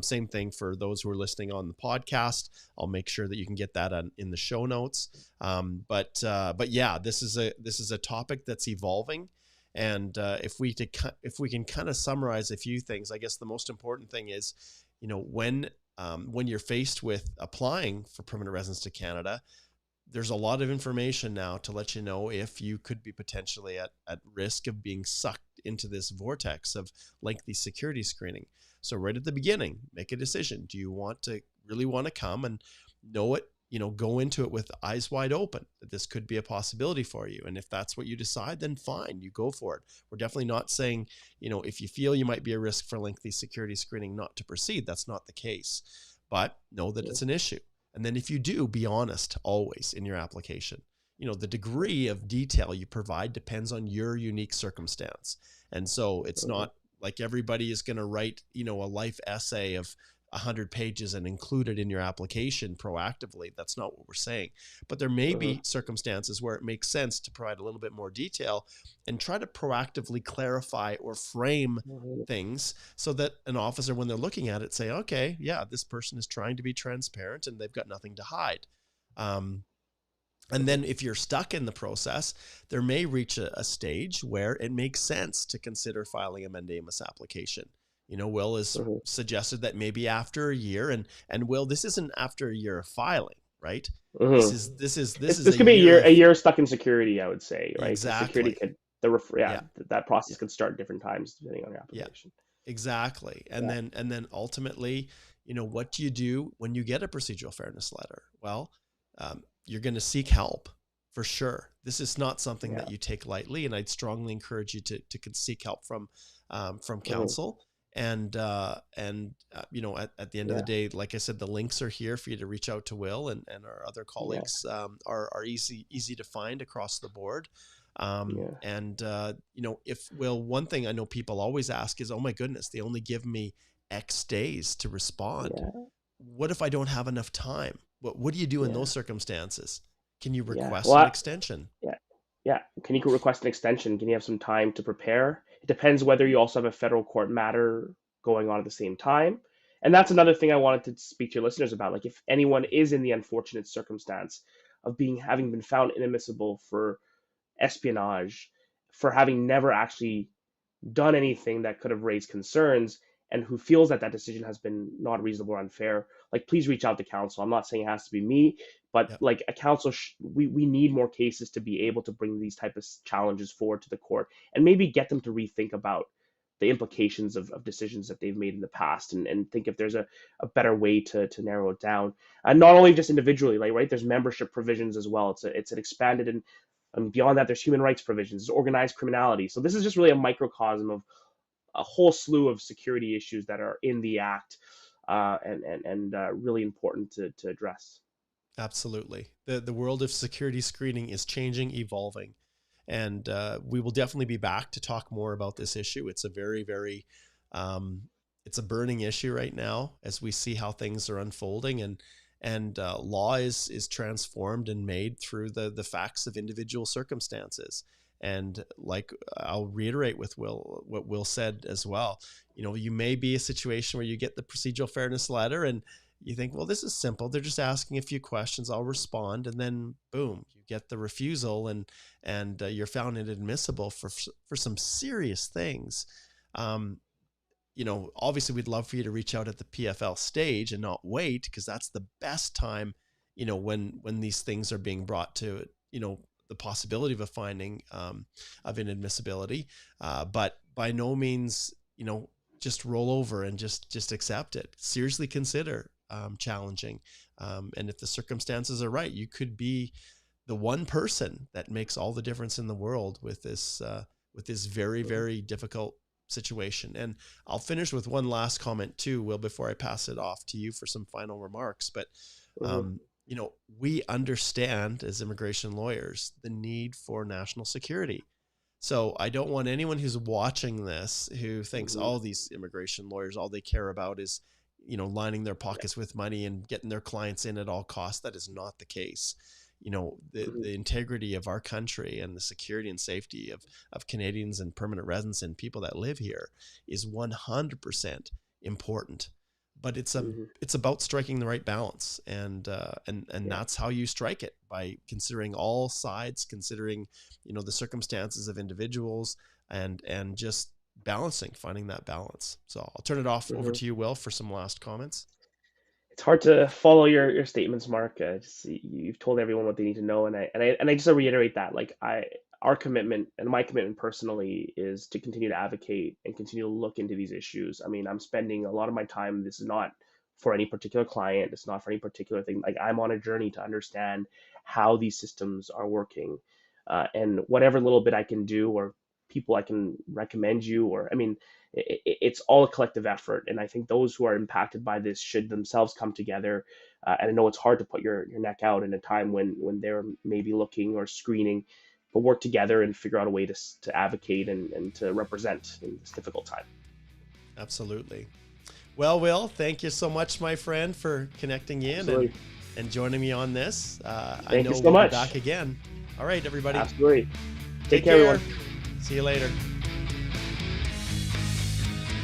Same thing for those who are listening on the podcast. I'll make sure that you can get that in the show notes. But yeah, this is a topic that's evolving. And if we can kind of summarize a few things, I guess the most important thing is, when you're faced with applying for permanent residence to Canada, there's a lot of information now to let you know if you could be potentially at risk of being sucked into this vortex of lengthy security screening. So right at the beginning, make a decision. Do you really want to come and know it, go into it with eyes wide open that this could be a possibility for you? And if that's what you decide, then fine, you go for it. We're definitely not saying, if you feel you might be a risk for lengthy security screening, not to proceed. That's not the case, but know that it's an issue. And then if you do, be honest always in your application. The degree of detail you provide depends on your unique circumstance. And so it's not like everybody is going to write, a life essay of 100 pages and include it in your application proactively. That's not what we're saying. But there may be circumstances where it makes sense to provide a little bit more detail and try to proactively clarify or frame things so that an officer, when they're looking at it, say, okay, yeah, this person is trying to be transparent and they've got nothing to hide. And then if you're stuck in the process, there may reach a stage where it makes sense to consider filing a mandamus application. Will has suggested that maybe after a year, and Will, this isn't after a year of filing, right? This could be a year stuck in security, I would say, right? Exactly. Security that process could start at different times depending on your application. Yeah, exactly. And then ultimately, what do you do when you get a procedural fairness letter? Well, you're going to seek help for sure. This is not something that you take lightly, and I'd strongly encourage you to seek help from counsel. And at the end of the day, like I said, the links are here for you to reach out to Will and our other colleagues. Are easy to find across the board. If Will, one thing I know people always ask is, oh my goodness, they only give me X days to respond. What if I don't have enough time? What do you do in those circumstances? Can you request an extension? Yeah. Can you request an extension? Can you have some time to prepare? It depends whether you also have a federal court matter going on at the same time. And that's another thing I wanted to speak to your listeners about. Like, if anyone is in the unfortunate circumstance of having been found inadmissible for espionage, for having never actually done anything that could have raised concerns, and who feels that decision has been not reasonable or unfair, like, please reach out to counsel. I'm not saying it has to be me, but like a counsel, we need more cases to be able to bring these type of challenges forward to the court and maybe get them to rethink about the implications of decisions that they've made in the past, and think if there's a better way to narrow it down. And not only just individually, like, right, there's membership provisions as well. It's an expanded, and beyond that, there's human rights provisions, there's organized criminality. So this is just really a microcosm of a whole slew of security issues that are in the act, and really important to address. Absolutely. The world of security screening is changing, evolving, and we will definitely be back to talk more about this issue. It's a very, very it's a burning issue right now as we see how things are unfolding, and law is transformed and made through the facts of individual circumstances. And like I'll reiterate with what Will said as well, you may be a situation where you get the procedural fairness letter and you think, well, this is simple. They're just asking a few questions. I'll respond. And then boom, you get the refusal and you're found inadmissible for some serious things. Obviously we'd love for you to reach out at the PFL stage and not wait, because that's the best time, when these things are being brought to, the possibility of a finding of inadmissibility. But by no means, just roll over and just accept it. Seriously consider challenging. And if the circumstances are right, you could be the one person that makes all the difference in the world with this very, very difficult situation. And I'll finish with one last comment too, Will, before I pass it off to you for some final remarks. But we understand as immigration lawyers the need for national security. So I don't want anyone who's watching this who thinks, oh, these immigration lawyers, all they care about is, lining their pockets with money and getting their clients in at all costs. That is not the case. The integrity of our country and the security and safety of Canadians and permanent residents and people that live here is 100% important. But it's about striking the right balance, and that's how you strike it, by considering all sides, considering the circumstances of individuals, and just finding that balance. So I'll turn it off over to you, Will, for some last comments. It's hard to follow your statements, Mark. You've told everyone what they need to know, and I just reiterate that, our commitment and my commitment personally is to continue to advocate and continue to look into these issues. I mean, I'm spending a lot of my time. This is not for any particular client. It's not for any particular thing. I'm on a journey to understand how these systems are working, and whatever little bit I can do, or people I can recommend you, it's all a collective effort. And I think those who are impacted by this should themselves come together. And I know it's hard to put your neck out in a time when they're maybe looking or screening, but work together and figure out a way to advocate and to represent in this difficult time. Absolutely. Well, Will, thank you so much, my friend, for connecting in and joining me on this. Thank you so much. Be back again. All right, everybody. Absolutely. Take care, everyone. See you later.